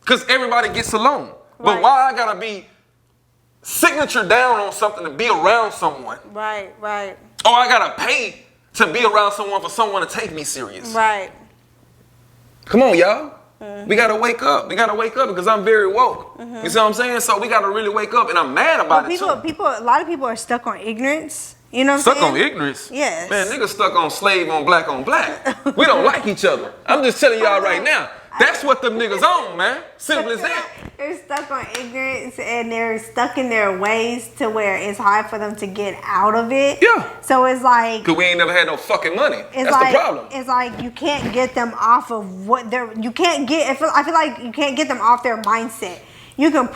Because everybody gets along. But why I gotta be signature down on something to be around someone? Right. Or I gotta pay to be around someone for someone to take me serious. Right. Come on, y'all. We gotta wake up. We gotta wake up because I'm very woke. You see what I'm saying? So we gotta really wake up, and I'm mad about it too. A lot of people are stuck on ignorance. You know what I'm saying? Stuck on ignorance? Yes. Man, niggas stuck on slave on black on black. We don't like each other. I'm just telling y'all right now. That's what them niggas on, man. Simple as that. They're stuck on ignorance and they're stuck in their ways to where it's hard for them to get out of it. Yeah. So it's like, because we ain't never had no fucking money. That's like, the problem. It's like you can't get them off of what they're. You can't get. I feel like you can't get them off their mindset. You can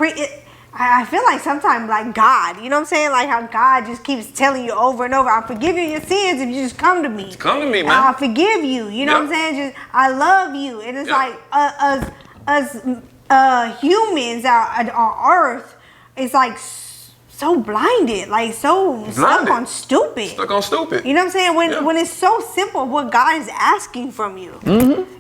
I feel like sometimes like God, you know what I'm saying? Like how God just keeps telling you over and over, I'll forgive you your sins if you just come to me. Just come to me, man. I'll forgive you. You know what I'm saying? Just I love you. And it's like us humans, our earth, it's like so blinded, like so stuck on stupid. Stuck on stupid. You know what I'm saying? When it's so simple, what God is asking from you,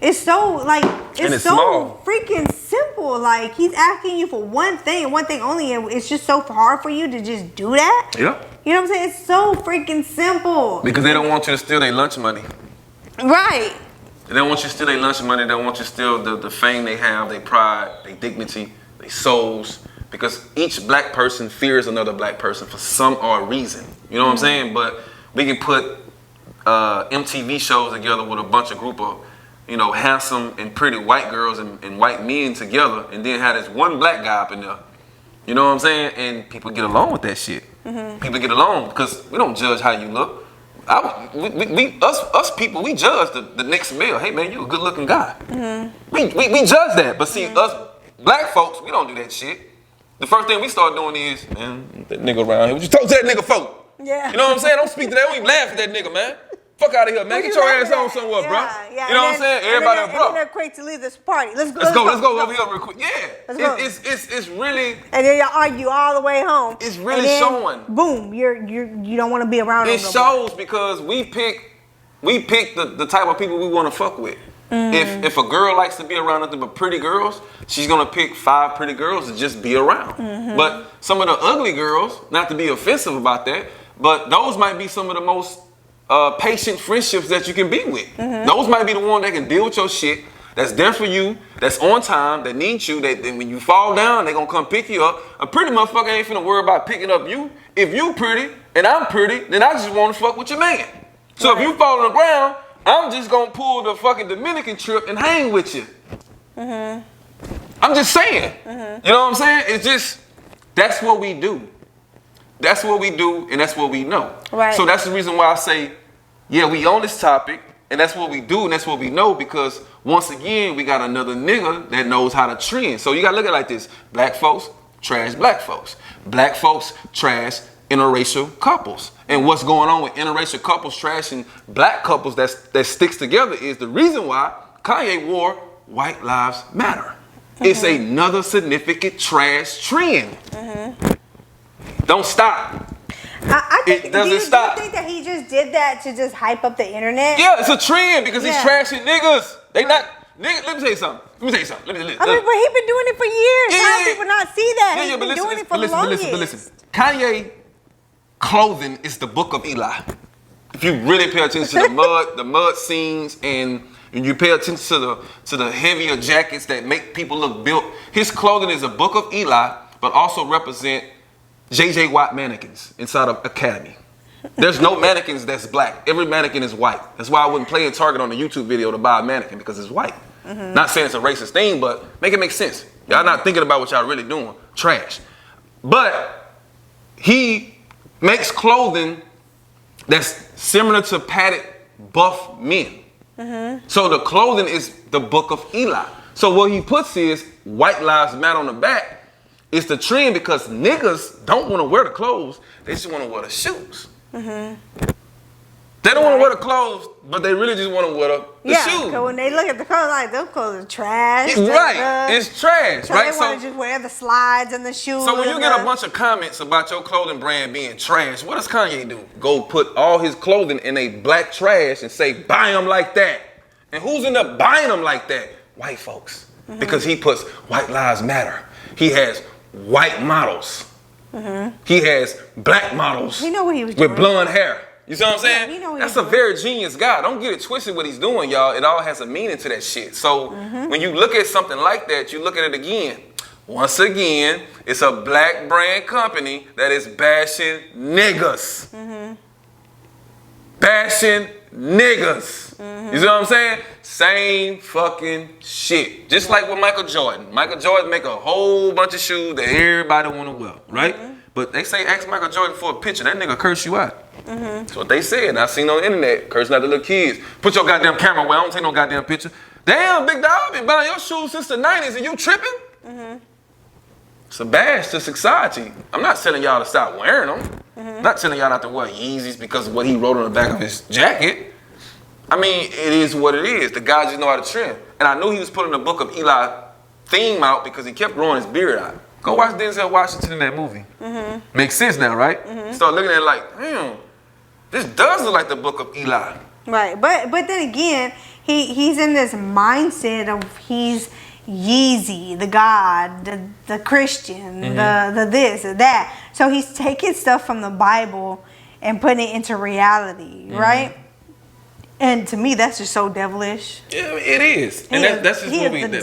it's so like it's so small. Freaking simple. Like He's asking you for one thing only, and it's just so hard for you to just do that. Yeah. You know what I'm saying? It's so freaking simple. Because they don't want you to steal their lunch money. Right. They don't want you to steal their lunch money. They don't want you to steal the fame they have, their pride, their dignity, their souls. Because each black person fears another black person for some odd reason. You know what I'm saying? But we can put MTV shows together with a bunch of group of, handsome and pretty white girls and white men together, and then have this one black guy up in there. You know what I'm saying? And people get along with that shit. People get along because we don't judge how you look. Us people, we judge the next male. Hey man, you a good looking guy. We judge that. But see, us black folks, we don't do that shit. The first thing we start doing is, man, that nigga around here. What you talk to that nigga for? Yeah. You know what I'm saying? Don't speak to that. Don't even laugh at that nigga, man. Fuck out of here, man. Get your ass on somewhere, bro. Yeah. You know what I'm saying? Everybody, bro. And they're quick to leave this party. Let's go over here real quick. Yeah. It's really. And then y'all argue all the way home. It's really showing. Boom, you don't want to be around them. It shows because we pick we pick the type of people we want to fuck with. If a girl likes to be around nothing but pretty girls, she's gonna pick 5 pretty girls to just be around. But some of the ugly girls, not to be offensive about that, but those might be some of the most patient friendships that you can be with. Those might be the one that can deal with your shit, that's there for you, that's on time, that needs you, that when you fall down, they gonna come pick you up. A pretty motherfucker ain't finna worry about picking up you. If you pretty and I'm pretty, then I just wanna fuck with your man. So if you fall on the ground, I'm just gonna pull the fucking Dominican trip and hang with you. I'm just saying. You know what I'm saying? It's just, that's what we do. That's what we do, and that's what we know. Right. So that's the reason why I say, yeah, we on this topic, and that's what we do, and that's what we know, because once again, we got another nigga that knows how to trend. So you gotta look at it like this. Black folks trash black folks. Black folks trash interracial couples. And what's going on with interracial couples trashing black couples that sticks together is the reason why Kanye wore White Lives Matter. It's another significant trash trend. Don't stop. I think, it doesn't stop. Do you think that he just did that to just hype up the internet? Yeah, it's a trend because he's trashing niggas. They not niggas. Let me tell you something. Let me I mean, but he been doing it for years. How do people not see that? He's been doing it for the longest. But listen. Kanye clothing is the book of Eli. If you really pay attention to the mud scenes, and you pay attention to the heavier jackets that make people look built, his clothing is a book of Eli, but also represent J.J. Watt mannequins inside of Academy. There's no mannequins that's black. Every mannequin is white. That's why I wouldn't play in Target on the YouTube video to buy a mannequin, because it's white. Not saying it's a racist thing, but make it make sense. Y'all not thinking about what y'all really doing. Trash. But he makes clothing that's similar to padded buff men. So the clothing is the book of Eli. So what he puts is White Lives Matter on the back. It's the trend because niggas don't want to wear the clothes. They just want to wear the shoes. They don't want to wear the clothes, but they really just want to wear the shoes. Yeah, when they look at the clothes, like, those clothes are trash. Right, it's trash, so right? They want to just wear the slides and the shoes. So when you get a bunch of comments about your clothing brand being trash, what does Kanye do? Go put all his clothing in a black trash and say, buy them like that. And who's end up buying them like that? White folks. Because he puts White Lives Matter. He has white models. He has black models. He know what he was doing. With blonde hair. You see what I'm saying? Yeah, he know what That's a very genius guy. Don't get it twisted what he's doing, y'all. It all has a meaning to that shit. So when you look at something like that, you look at it again. Once again, it's a black brand company that is bashing niggas. Bashing niggas. You see what I'm saying? Same fucking shit. Just like with Michael Jordan. Michael Jordan make a whole bunch of shoes that everybody want to wear, right? But they say ask Michael Jordan for a picture. That nigga curse you out. That's what they said. I seen on the internet, cursing out the little kids. Put your goddamn camera away. I don't take no goddamn picture. Damn, big dog, I've been buying your shoes since the 90s and you tripping? It's a bash to society. I'm not telling y'all to stop wearing them. I'm not telling y'all not to wear Yeezys because of what he wrote on the back of his jacket. I mean, it is what it is. The guy just know how to trend. And I knew he was putting the Book of Eli theme out because he kept growing his beard out. Go watch Denzel Washington in that movie. Makes sense now, right? Start looking at it like, this does look like the Book of Eli. Right, but then again, he's in this mindset of he's Yeezy, the God, the Christian, the this, the that. So he's taking stuff from the Bible and putting it into reality, right? And to me, that's just so devilish. Yeah, it is. And that's just what we, that's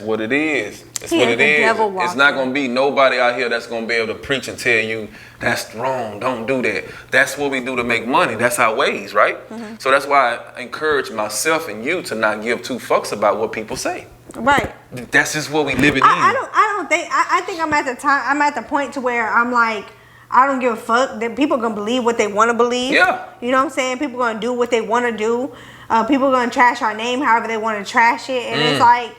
what it is. That's what it is. It's not going to be nobody out here that's going to be able to preach and tell you that's wrong, don't do that. That's what we do to make money. That's our ways, right? So that's why I encourage myself and you to not give two fucks about what people say. Right. That's just what we live in. I think I'm at the point to where I'm like, I don't give a fuck that people gonna believe what they want to believe. Yeah. You know what I'm saying? People gonna do what they want to do. People gonna trash our name however they want to trash it, and it's like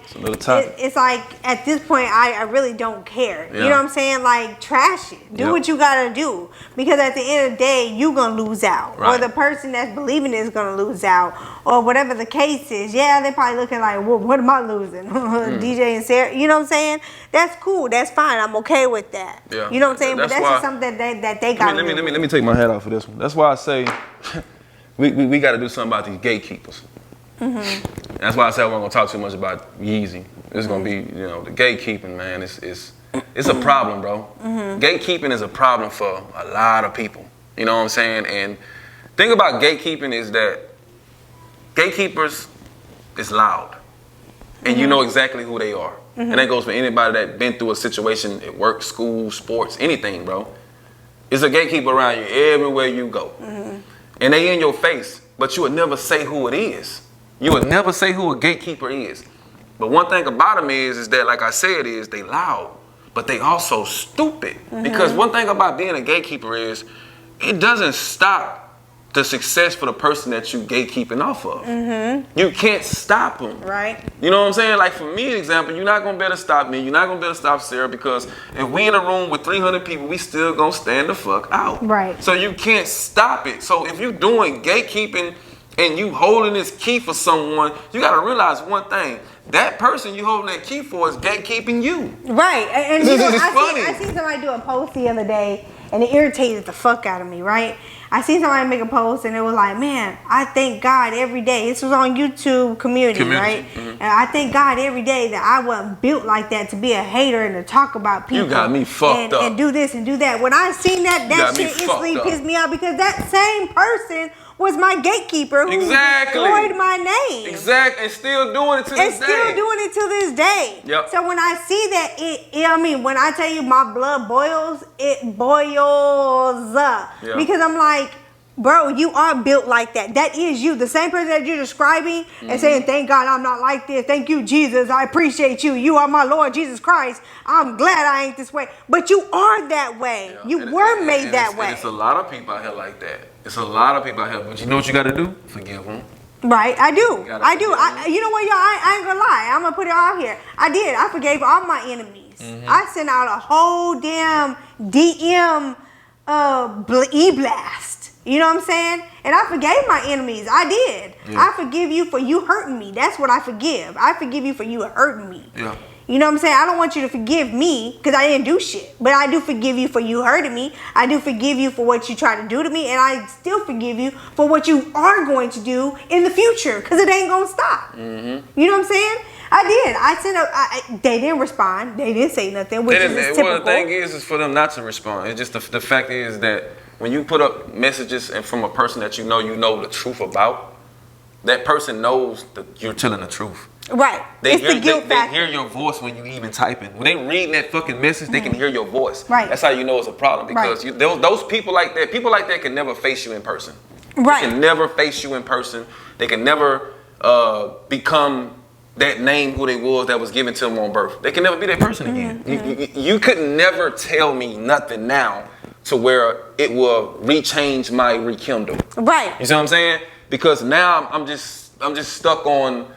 it's like at this point I really don't care. Yeah. You know what I'm saying? Like, trash it. Do what you gotta do, because at the end of the day you gonna lose out, or the person that's believing it is gonna lose out, or whatever the case is. Yeah, they probably looking like, well, what am I losing? DJ and Sarah. You know what I'm saying? That's cool. That's fine. I'm okay with that. Yeah. You know what I'm saying? But that's just something that they got. Let me take my hat off for this one. That's why I say. we got to do something about these gatekeepers. Mm-hmm. That's why I said I wasn't gonna talk too much about Yeezy. It's gonna be, the gatekeeping, man. It's a problem, bro. Mm-hmm. Gatekeeping is a problem for a lot of people. You know what I'm saying? And thing about gatekeeping is that gatekeepers is loud, and you know exactly who they are. Mm-hmm. And that goes for anybody that been through a situation at work, school, sports, anything, bro. It's a gatekeeper around you everywhere you go. Mm-hmm. And they in your face, but you would never say who it is. You would never say who a gatekeeper is. But one thing about them is that, like I said, is they loud, but they also stupid. Mm-hmm. Because one thing about being a gatekeeper is it doesn't stop the success for the person that you gatekeeping off of. Mm-hmm. You can't stop them. Right. You know what I'm saying? Like for me, example, you're not gonna be able to stop me. You're not gonna be able to stop Sarah, because if we in a room with 300 people, we still gonna stand the fuck out. Right. So you can't stop it. So if you're doing gatekeeping and you holding this key for someone, you gotta realize one thing. That person you holding that key for is gatekeeping you. Right. And I seen somebody do a post the other day, and it irritated the fuck out of me, right? I seen somebody make a post, and it was like, man, I thank God every day. This was on YouTube community. Right? Mm-hmm. And I thank God every day that I wasn't built like that to be a hater and to talk about people. You got me fucked up. And do this and do that. When I seen that shit instantly pissed me off, because that same person was my gatekeeper who destroyed my name. Exactly. And still doing it to this day. Still doing it to this day. Yep. So when I see that, when I tell you my blood boils, it boils up. Yep. Because I'm like, bro, you are built like that. That is you. The same person that you're describing and saying, thank God I'm not like this. Thank you, Jesus. I appreciate you. You are my Lord Jesus Christ. I'm glad I ain't this way. But you are that way. Yeah. You were made that way. It's a lot of people out here like that. It's a lot of people out here. But you know what you got to do? Forgive them. Right, I do. You know what, y'all? I ain't gonna lie. I'm gonna put it out here. I did. I forgave all my enemies. Mm-hmm. I sent out a whole damn DM e-blast. You know what I'm saying? And I forgave my enemies. I did. Yeah. I forgive you for you hurting me. That's what I forgive. I forgive you for you hurting me. Yeah. You know what I'm saying? I don't want you to forgive me because I didn't do shit. But I do forgive you for you hurting me. I do forgive you for what you tried to do to me. And I still forgive you for what you are going to do in the future, because it ain't going to stop. Mm-hmm. You know what I'm saying? I did. I sent up. They didn't respond. They didn't say nothing, which is typical. Well, the thing is for them not to respond. It's just the fact is that when you put up messages and from a person that you know the truth about, that person knows that you're telling the truth. Right. They hear your voice when you even typing. When they reading that fucking message, they can hear your voice. Right. That's how you know it's a problem, because those people like that can never face you in person. Right. They can never face you in person. They can never become that name who they was that was given to them on birth. They can never be that person again. Mm-hmm. You could never tell me nothing now to where it will rechange my rekindle. Right. You see what I'm saying? Because now I'm just stuck on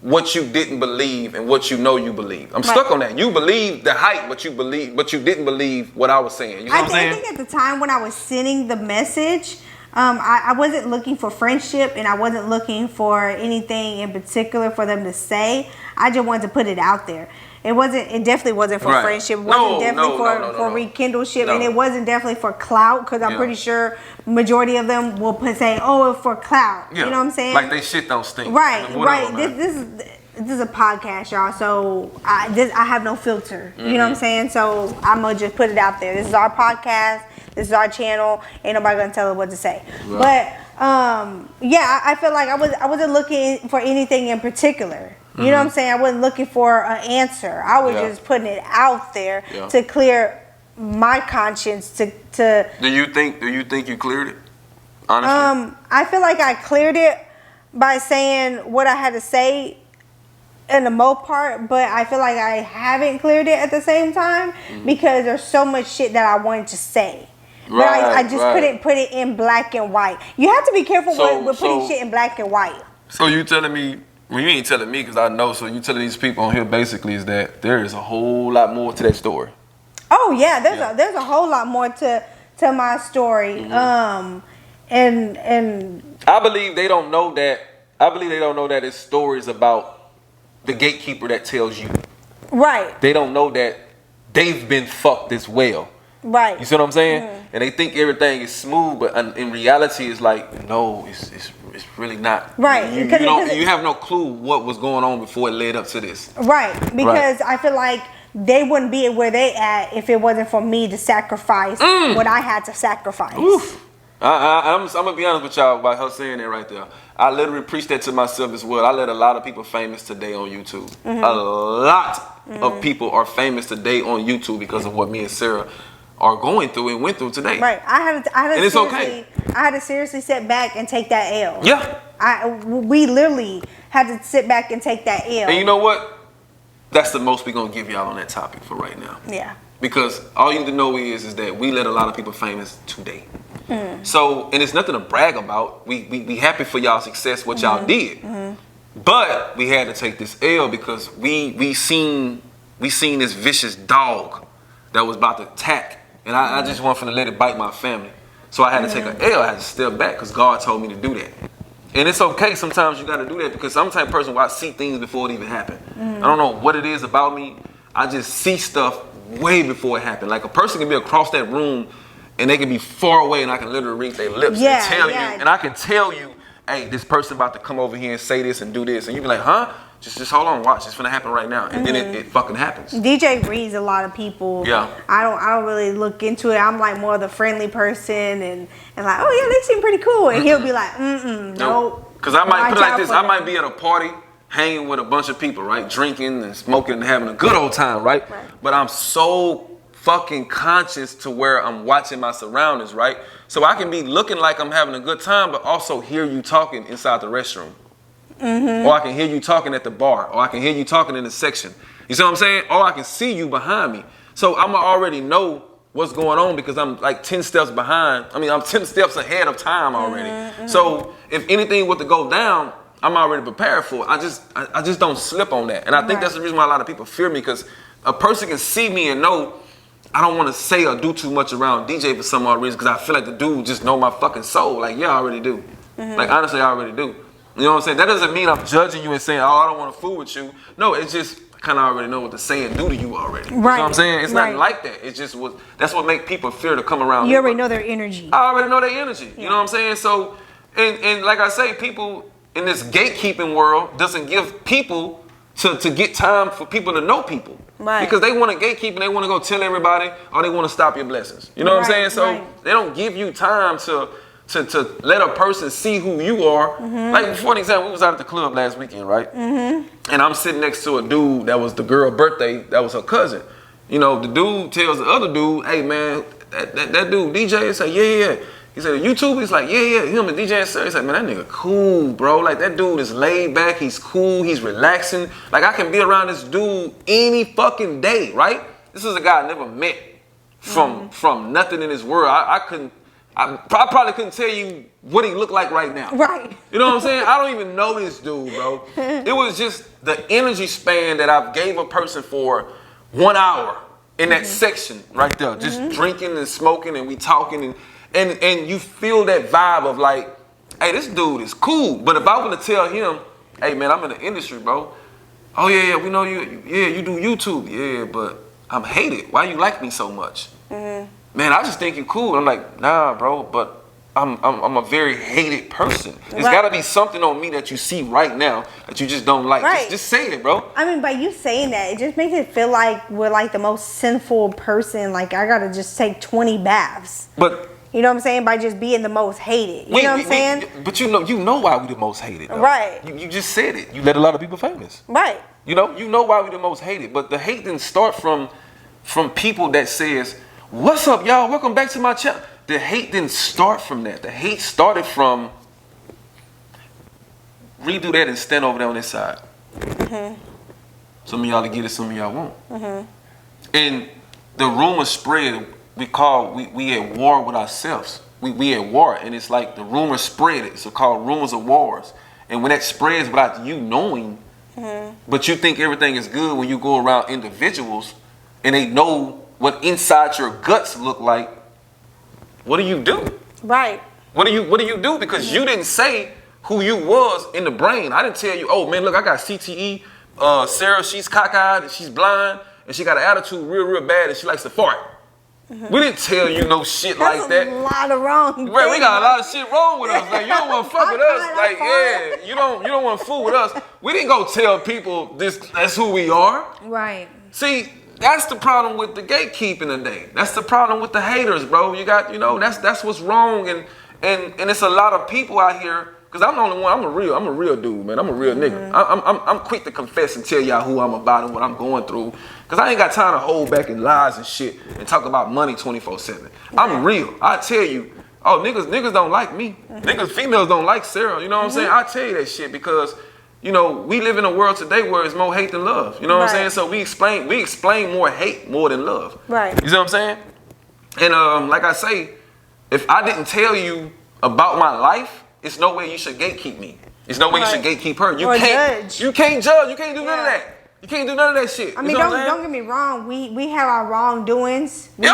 what you didn't believe and what you know you believe. I'm stuck on that. You believe the hype, but you didn't believe what I was saying. You know what I'm saying? I think at the time when I was sending the message, I wasn't looking for friendship, and I wasn't looking for anything in particular for them to say. I just wanted to put it out there. It definitely wasn't for friendship. It wasn't definitely for rekindleship, and it wasn't definitely for clout, because I'm pretty sure majority of them will say, "Oh, it's for clout." Yeah. You know what I'm saying? Like they shit don't stink. Right. This is a podcast, y'all. So I have no filter. Mm-hmm. You know what I'm saying? So I'm gonna just put it out there. This is our podcast. This is our channel. Ain't nobody gonna tell us what to say. Right. But I feel like I wasn't looking for anything in particular. You know what I'm saying? I wasn't looking for an answer. I was just putting it out there to clear my conscience. To Do you think you cleared it? Honestly, I feel like I cleared it by saying what I had to say in the most part, but I feel like I haven't cleared it at the same time because there's so much shit that I wanted to say. But I just couldn't put it in black and white. You have to be careful with putting shit in black and white. So you telling me? Well, you ain't telling me because I know. So you telling these people on here basically is that there is a whole lot more to that story. Oh yeah, there's a whole lot more to my story. Mm-hmm. And I believe they don't know that. I believe they don't know that it's stories about the gatekeeper that tells you. Right. They don't know that they've been fucked as well. Right. You see what I'm saying? And they think everything is smooth, but in reality, it's like, no, it's really not. Right. You have no clue what was going on before it led up to this. Right. Because I feel like they wouldn't be where they at if it wasn't for me to sacrifice what I had to sacrifice. Oof. I'm gonna be honest with y'all about her saying that right there. I literally preach that to myself as well. I let a lot of people famous today on YouTube. A lot of people are famous today on YouTube because of what me and Sarah are going through and went through today. Right. I had and it's okay. I had to seriously sit back and take that L. Yeah. We literally had to sit back and take that L. And you know what? That's the most we're gonna give y'all on that topic for right now. Yeah. Because all you need to know is that we let a lot of people famous today. So, and it's nothing to brag about. We happy for y'all success, what y'all did. But we had to take this L because we seen this vicious dog that was about to attack. And I just wanted to let it bite my family. So I had to take an L. I had to step back because God told me to do that. And it's okay. Sometimes you got to do that because I'm the type of person where I see things before it even happen. I don't know what it is about me. I just see stuff way before it happened. Like a person can be across that room and they can be far away and I can literally read their lips and tell you. And I can tell you, hey, this person about to come over here and say this and do this. And you be like, huh? Just hold on, watch. It's gonna happen right now. And then it fucking happens. DJ reads a lot of people. Yeah. I don't really look into it. I'm like more of the friendly person and like, oh yeah, they seem pretty cool. And he'll be like, nope. Because I might put it like this, I might be at a party hanging with a bunch of people, right? Drinking and smoking and having a good old time, right? But I'm so fucking conscious to where I'm watching my surroundings, right? So I can be looking like I'm having a good time, but also hear you talking inside the restroom. Or I can hear you talking at the bar, or I can hear you talking in the section. You see what I'm saying? Or I can see you behind me. So I'm already know what's going on because I'm like 10 steps behind. I mean, I'm 10 steps ahead of time already. So if anything were to go down, I'm already prepared for it. I just don't slip on that. And I think that's the reason why a lot of people fear me, because a person can see me and know I don't want to say or do too much around DJ for some odd reason, because I feel like the dude just know my fucking soul. Like, yeah, I already do. Like, honestly, I already do. You know what I'm saying? That doesn't mean I'm judging you and saying, oh, I don't want to fool with you. No, it's just kind of already know what to say and do to you already. You know what I'm saying? It's not like that. It's just that's what make people fear to come around. You already know their energy. I already know their energy. You know what I'm saying? So, and like I say, people in this gatekeeping world doesn't give people to get time for people to know people. Because they want to gatekeep and they want to go tell everybody, or they want to stop your blessings. You know what I'm saying? So they don't give you time to let a person see who you are. Like, for an example, we was out at the club last weekend, right? And I'm sitting next to a dude that was the girl's birthday, that was her cousin. You know, the dude tells the other dude, hey man, that dude DJ, say, yeah. He said, YouTube? He's like, yeah, him and DJ and Sarah. He's like, man, that nigga cool, bro. Like, that dude is laid back, he's cool, he's relaxing. Like, I can be around this dude any fucking day, right? This is a guy I never met from nothing in this world. I probably couldn't tell you what he looked like right now. You know what I'm saying? I don't even know this dude, bro. It was just the energy span that I gave a person for 1 hour in that section right there. Just drinking and smoking and we talking and you feel that vibe of like, hey, this dude is cool. But if I were to tell him, hey man, I'm in the industry, bro. Oh yeah, we know you. Yeah, you do YouTube. Yeah, but I'm hated. Why you like me so much? Man, I just think you're cool. I'm like, nah, bro, but I'm a very hated person. There's gotta be something on me that you see right now that you just don't like. Just say it, bro. I mean, by you saying that, it just makes it feel like we're like the most sinful person. Like, I gotta just take 20 baths. But you know what I'm saying? By just being the most hated. You know what I'm saying? But you know why we the most hated, though. Right. You just said it. You let a lot of people famous. Right. You know why we the most hated. But the hate didn't start from people that says, what's up, y'all? Welcome back to my channel. The hate didn't start from that. The hate started from redo that and stand over there on this side. Some of y'all to get it, some of y'all won't. And the rumor spread. We at war with ourselves. We at war, and it's like the rumor spread. It's called rumors of wars. And when that spreads without you knowing, but you think everything is good when you go around individuals and they know what inside your guts look like, what do you do? Right. What do you do? Because you didn't say who you was in the brain. I didn't tell you, oh man, look, I got CTE. Sarah, she's cockeyed and she's blind and she got an attitude real bad and she likes to fart. We didn't tell you no shit That's like that. a lot of wrong. Right, we got a lot of shit wrong with us. Like, you don't want to fuck with us. Like, yeah, you don't want to fool with us. We didn't go tell people that's who we are. Right. See, that's the problem with the gatekeeping today. That's the problem with the haters, bro. You got, that's what's wrong, and it's a lot of people out here. Cause I'm the only one. I'm a real dude, man. I'm a real nigga. I'm quick to confess and tell y'all who I'm about and what I'm going through. Cause I ain't got time to hold back in lies and shit and talk about money 24/7. I'm real. I tell you, niggas don't like me. Females don't like Sarah. You know what I'm saying? I tell you that shit because, we live in a world today where it's more hate than love. You know what I'm saying? So we explain more hate more than love. Right. You know what I'm saying? And like I say, if I didn't tell you about my life, it's no way you should gatekeep me. It's no way you should gatekeep her. You can't judge. You can't do none of that. You can't do none of that shit. I mean, don't get me wrong. We have our wrongdoings. We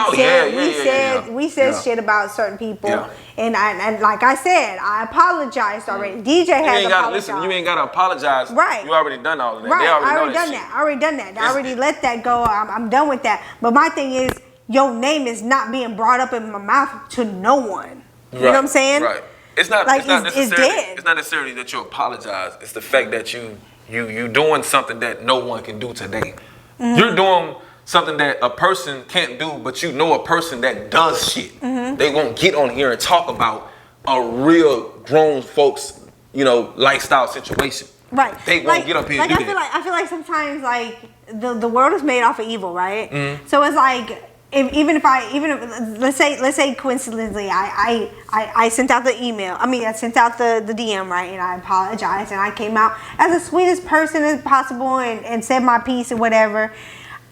said shit about certain people, and like I said, I apologized already. DJ has apologized. Listen, you ain't gotta apologize. Right. You already done all of that. Right. I already done that. I already let that go. I'm done with that. But my thing is, your name is not being brought up in my mouth to no one. You know what I'm saying? Right. It's not dead. It's not necessarily that you apologize. It's the fact that you doing something that no one can do today. You're doing something that a person can't do, but you know a person that does shit. They won't get on here and talk about a real grown folks, lifestyle situation. Right. They won't get up here and do that. I feel like sometimes the world is made off of evil, right? So it's like even if let's say coincidentally I sent out the email. I sent out the DM, right? And I apologized and I came out as the sweetest person as possible and said my piece and whatever.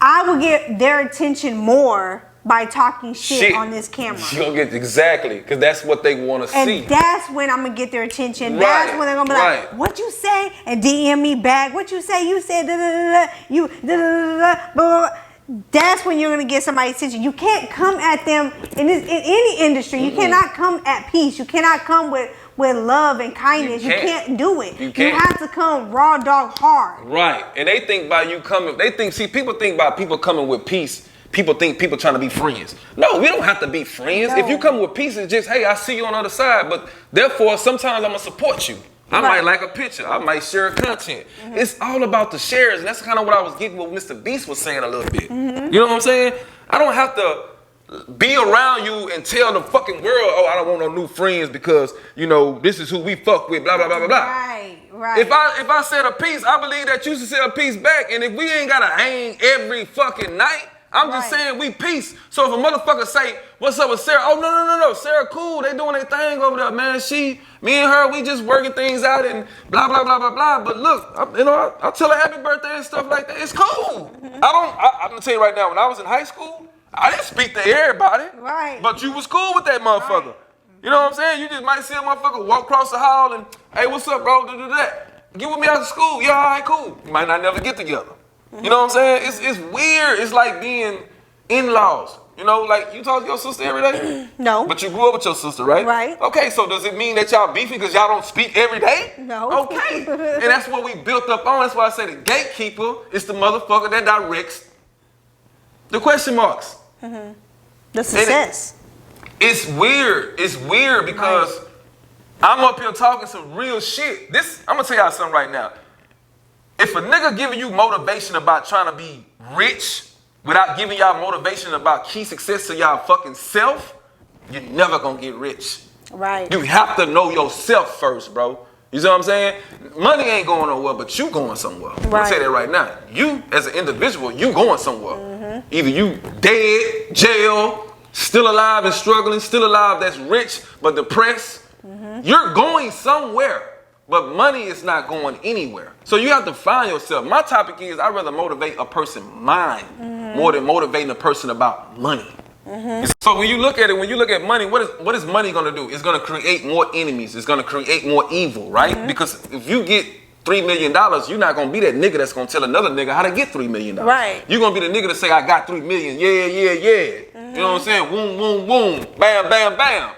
I will get their attention more by talking shit on this camera. You're gonna get exactly, because that's what they want to see. And that's when I'm gonna get their attention. Right. That's when they're gonna be like, "What you say?" And DM me back. "What you say?" You said da da da da. You da da da da. Blah, blah, blah. That's when you're gonna get somebody's attention. You can't come at them in any industry. You cannot come at peace. You cannot come with love and kindness. You can't do it. You have to come raw dog hard. Right. And they think by you coming, people think by people coming with peace, people think people trying to be friends. No, we don't have to be friends. No. If you come with peace, it's just, hey, I see you on the other side, but therefore sometimes I'm gonna support you. I might like a picture. I might share content. It's all about the shares. And that's kind of what I was getting what Mr. Beast was saying a little bit. You know what I'm saying? I don't have to be around you and tell the fucking world, oh, I don't want no new friends because, this is who we fuck with, blah, blah, blah, blah, blah. Right. If I said a piece, I believe that you should say a piece back. And if we ain't got to hang every fucking night, I'm just saying we peace. So if a motherfucker say, what's up with Sarah? Oh, no. Sarah cool. They doing their thing over there, man. Me and her, we just working things out and blah, blah, blah, blah, blah. But look, I tell her happy birthday and stuff like that. It's cool. I'm going to tell you right now, when I was in high school, I didn't speak to everybody. Right. But you was cool with that motherfucker. Right. You know what I'm saying? You just might see a motherfucker walk across the hall and, hey, what's up, bro? Do that. Get with me after school. Yeah, all right, cool. You might not never get together. You know what I'm saying? It's weird. It's like being in-laws. Like you talk to your sister every day? No. But you grew up with your sister, right? Right. Okay, so does it mean that y'all beefing because y'all don't speak every day? No. Okay. And that's what we built up on. That's why I say the gatekeeper is the motherfucker that directs the question marks. The success. It's weird. It's weird because I'm up here talking some real shit. I'm going to tell y'all something right now. If a nigga giving you motivation about trying to be rich without giving y'all motivation about key success to y'all fucking self, you're never gonna get rich. Right. You have to know yourself first, bro. You see what I'm saying? Money ain't going nowhere, but you going somewhere. Right. I'll say that right now. You, as an individual, you going somewhere. Either you dead, jail, still alive and struggling, still alive that's rich but depressed. You're going somewhere. But money is not going anywhere. So you have to find yourself. My topic is I'd rather motivate a person's mind more than motivating a person about money. So when you look at money, what is money going to do? It's going to create more enemies. It's going to create more evil, right? Because if you get $3 million, you're not going to be that nigga that's going to tell another nigga how to get $3 million. Right. You're going to be the nigga that say, I got $3 million. Yeah. You know what I'm saying? Boom, boom, boom. Bam, bam, bam.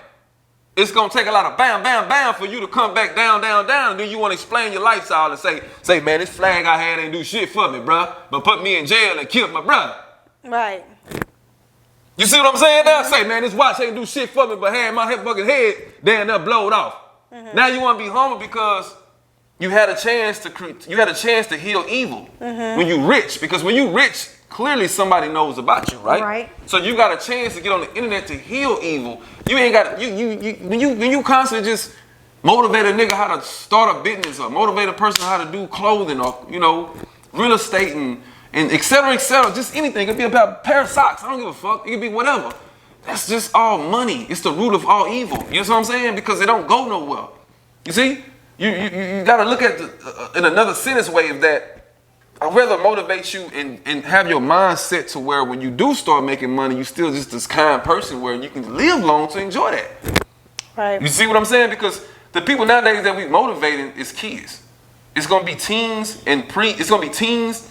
It's going to take a lot of bam, bam, bam for you to come back down. And then you want to explain your lifestyle and say, man, this flag I had ain't do shit for me, bruh. But put me in jail and killed my brother. Right. You see what I'm saying now? Say, man, this watch ain't do shit for me, but had my fucking head damn near blowed off. Now you want to be humble because you had a chance to heal evil when you rich. Because when you rich, clearly somebody knows about you, right? Right. So you got a chance to get on the internet to heal evil. You ain't got when you constantly just motivate a nigga how to start a business or motivate a person how to do clothing or real estate and et cetera, just anything. It could be about a pair of socks. I don't give a fuck. It could be whatever. That's just all money. It's the root of all evil. You know what I'm saying? Because it don't go nowhere. You see? You got to look at in another sentence wave that I'd rather motivate you and have your mind set to where when you do start making money, you still just this kind person where you can live long to enjoy that. Right. You see what I'm saying? Because the people nowadays that we motivating is kids. It's going to be teens it's going to be teens.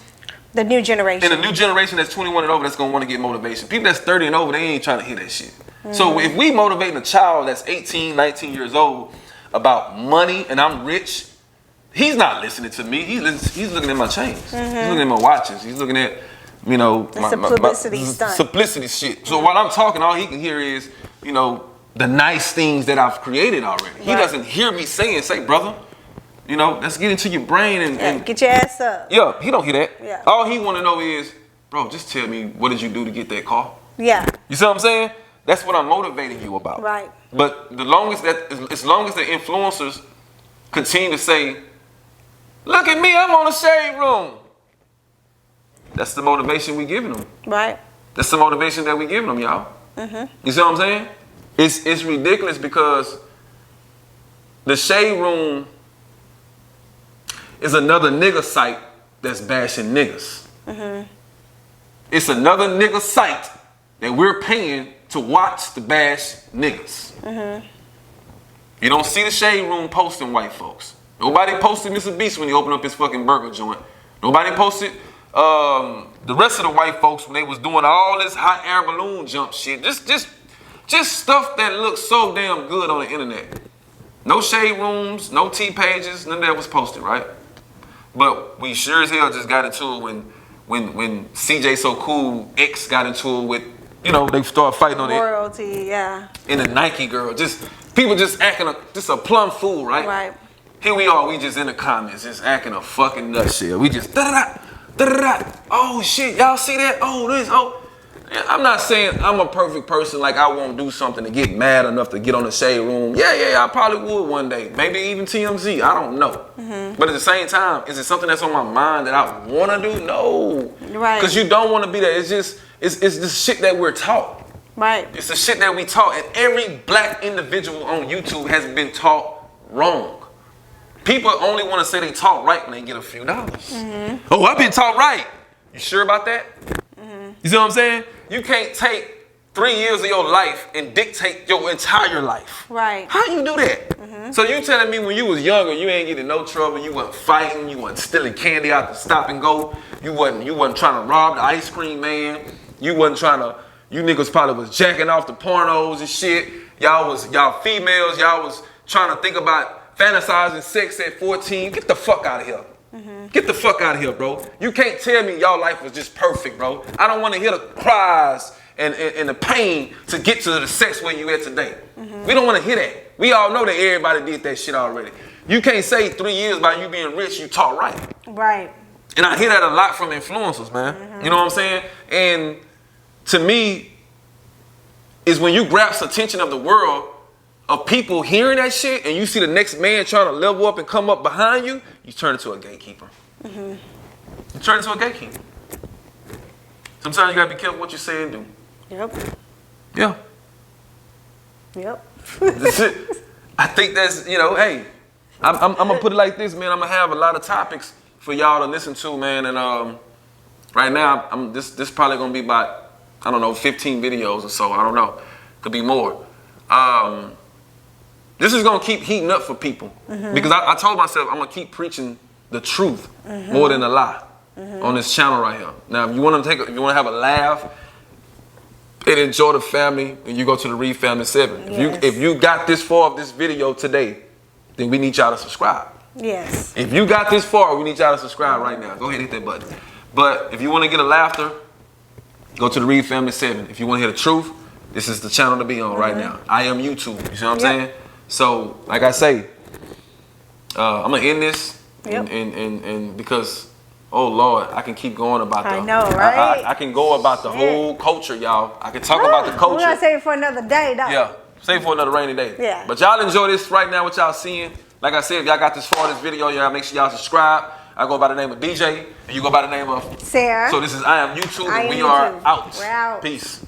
The new generation. And the new generation that's 21 and over that's going to want to get motivation. People that's 30 and over, they ain't trying to hear that shit. So if we motivating a child that's 18, 19 years old about money and I'm rich, he's not listening to me. He's looking at my chains. He's looking at my watches. He's looking at, my publicity shit. So while I'm talking, all he can hear is, the nice things that I've created already. Right. He doesn't hear me say, brother, let's get into your brain and get your ass up. Yeah, he don't hear that. Yeah. All he want to know is, bro, just tell me, what did you do to get that car? Yeah. You see what I'm saying? That's what I'm motivating you about. Right. But as long as the influencers continue to say, look at me, I'm on the shade room. That's the motivation we giving them. Right. That's the motivation that we giving them, y'all. You see what I'm saying? It's ridiculous because the shade room is another nigga site that's bashing niggas. It's another nigga site that we're paying to watch the bash niggas. You don't see the shade room posting white folks. Nobody posted Mr. Beast when he opened up his fucking burger joint. Nobody posted the rest of the white folks when they was doing all this hot air balloon jump shit. Just stuff that looks so damn good on the internet. No shade rooms, no T pages, none of that was posted, right? But we sure as hell just got into it when CJ So Cool X got into it with, they started fighting on it. Royalty, yeah. And the Nike girl, people just acting just a plumb fool, right? Right. Here we are, we just in the comments, just acting a fucking nutshell. We just da-da-da. Oh shit, y'all see that? Oh, this, oh. I'm not saying I'm a perfect person, like I won't do something to get mad enough to get on the shade room. Yeah, I probably would one day. Maybe even TMZ, I don't know. But at the same time, is it something that's on my mind that I want to do? No. Right. Because you don't want to be there. It's the shit that we're taught. Right. It's the shit that we taught. And every black individual on YouTube has been taught wrong. People only want to say they taught right when they get a few dollars. Oh, I've been taught right. You sure about that? You see what I'm saying? You can't take 3 years of your life and dictate your entire life. Right. How you do that? So you telling me when you was younger, you ain't getting no trouble, you wasn't fighting, you wasn't stealing candy out the stop and go, you wasn't trying to rob the ice cream man, you niggas probably was jacking off the pornos and shit. Y'all females, y'all was trying to think about fantasizing sex at 14. Get the fuck out of here. Get the fuck out of here, bro. You can't tell me y'all life was just perfect, bro. I don't want to hear the cries and the pain to get to the sex where you at today. We don't want to hear that. We all know that everybody did that shit already. You can't say 3 years by you being rich, you taught right. Right. And I hear that a lot from influencers, man. You know what I'm saying? And to me, is when you grasp the attention of the world, of people hearing that shit, and you see the next man trying to level up and come up behind you, you turn into a gatekeeper. You turn into a gatekeeper. Sometimes you gotta be careful what you say and do. Yep. Yeah. Yep. That's it. I think that's, hey, I'm gonna put it like this, man. I'm gonna have a lot of topics for y'all to listen to, man. And right now, this probably gonna be about, 15 videos or so. I don't know. Could be more. This is gonna keep heating up for people because I told myself I'm gonna keep preaching the truth more than a lie on this channel right here. Now, if you want to have a laugh and enjoy the family, then you go to the Reed Family 7. Yes. If you got this far of this video today, then we need y'all to subscribe. Yes. If you got this far, we need y'all to subscribe right now. Go ahead and hit that button. But if you want to get a laughter Go to the Reed Family 7. If you want to hear the truth, this is the channel to be on right now. I am YouTube. You see what I'm saying? So, like I say, I'm gonna end this, and because, oh Lord, I can keep going about I know, right? I can go about the whole culture, y'all. I can talk about the culture. We're gonna save it for another day, though. Yeah, save it for another rainy day. Yeah. But y'all enjoy this right now. What y'all seeing? Like I said, if y'all got this far, this video, y'all make sure y'all subscribe. I go by the name of DJ, and you go by the name of Sarah. So this is I Am YouTube, and we YouTube. are out. We're out. Peace.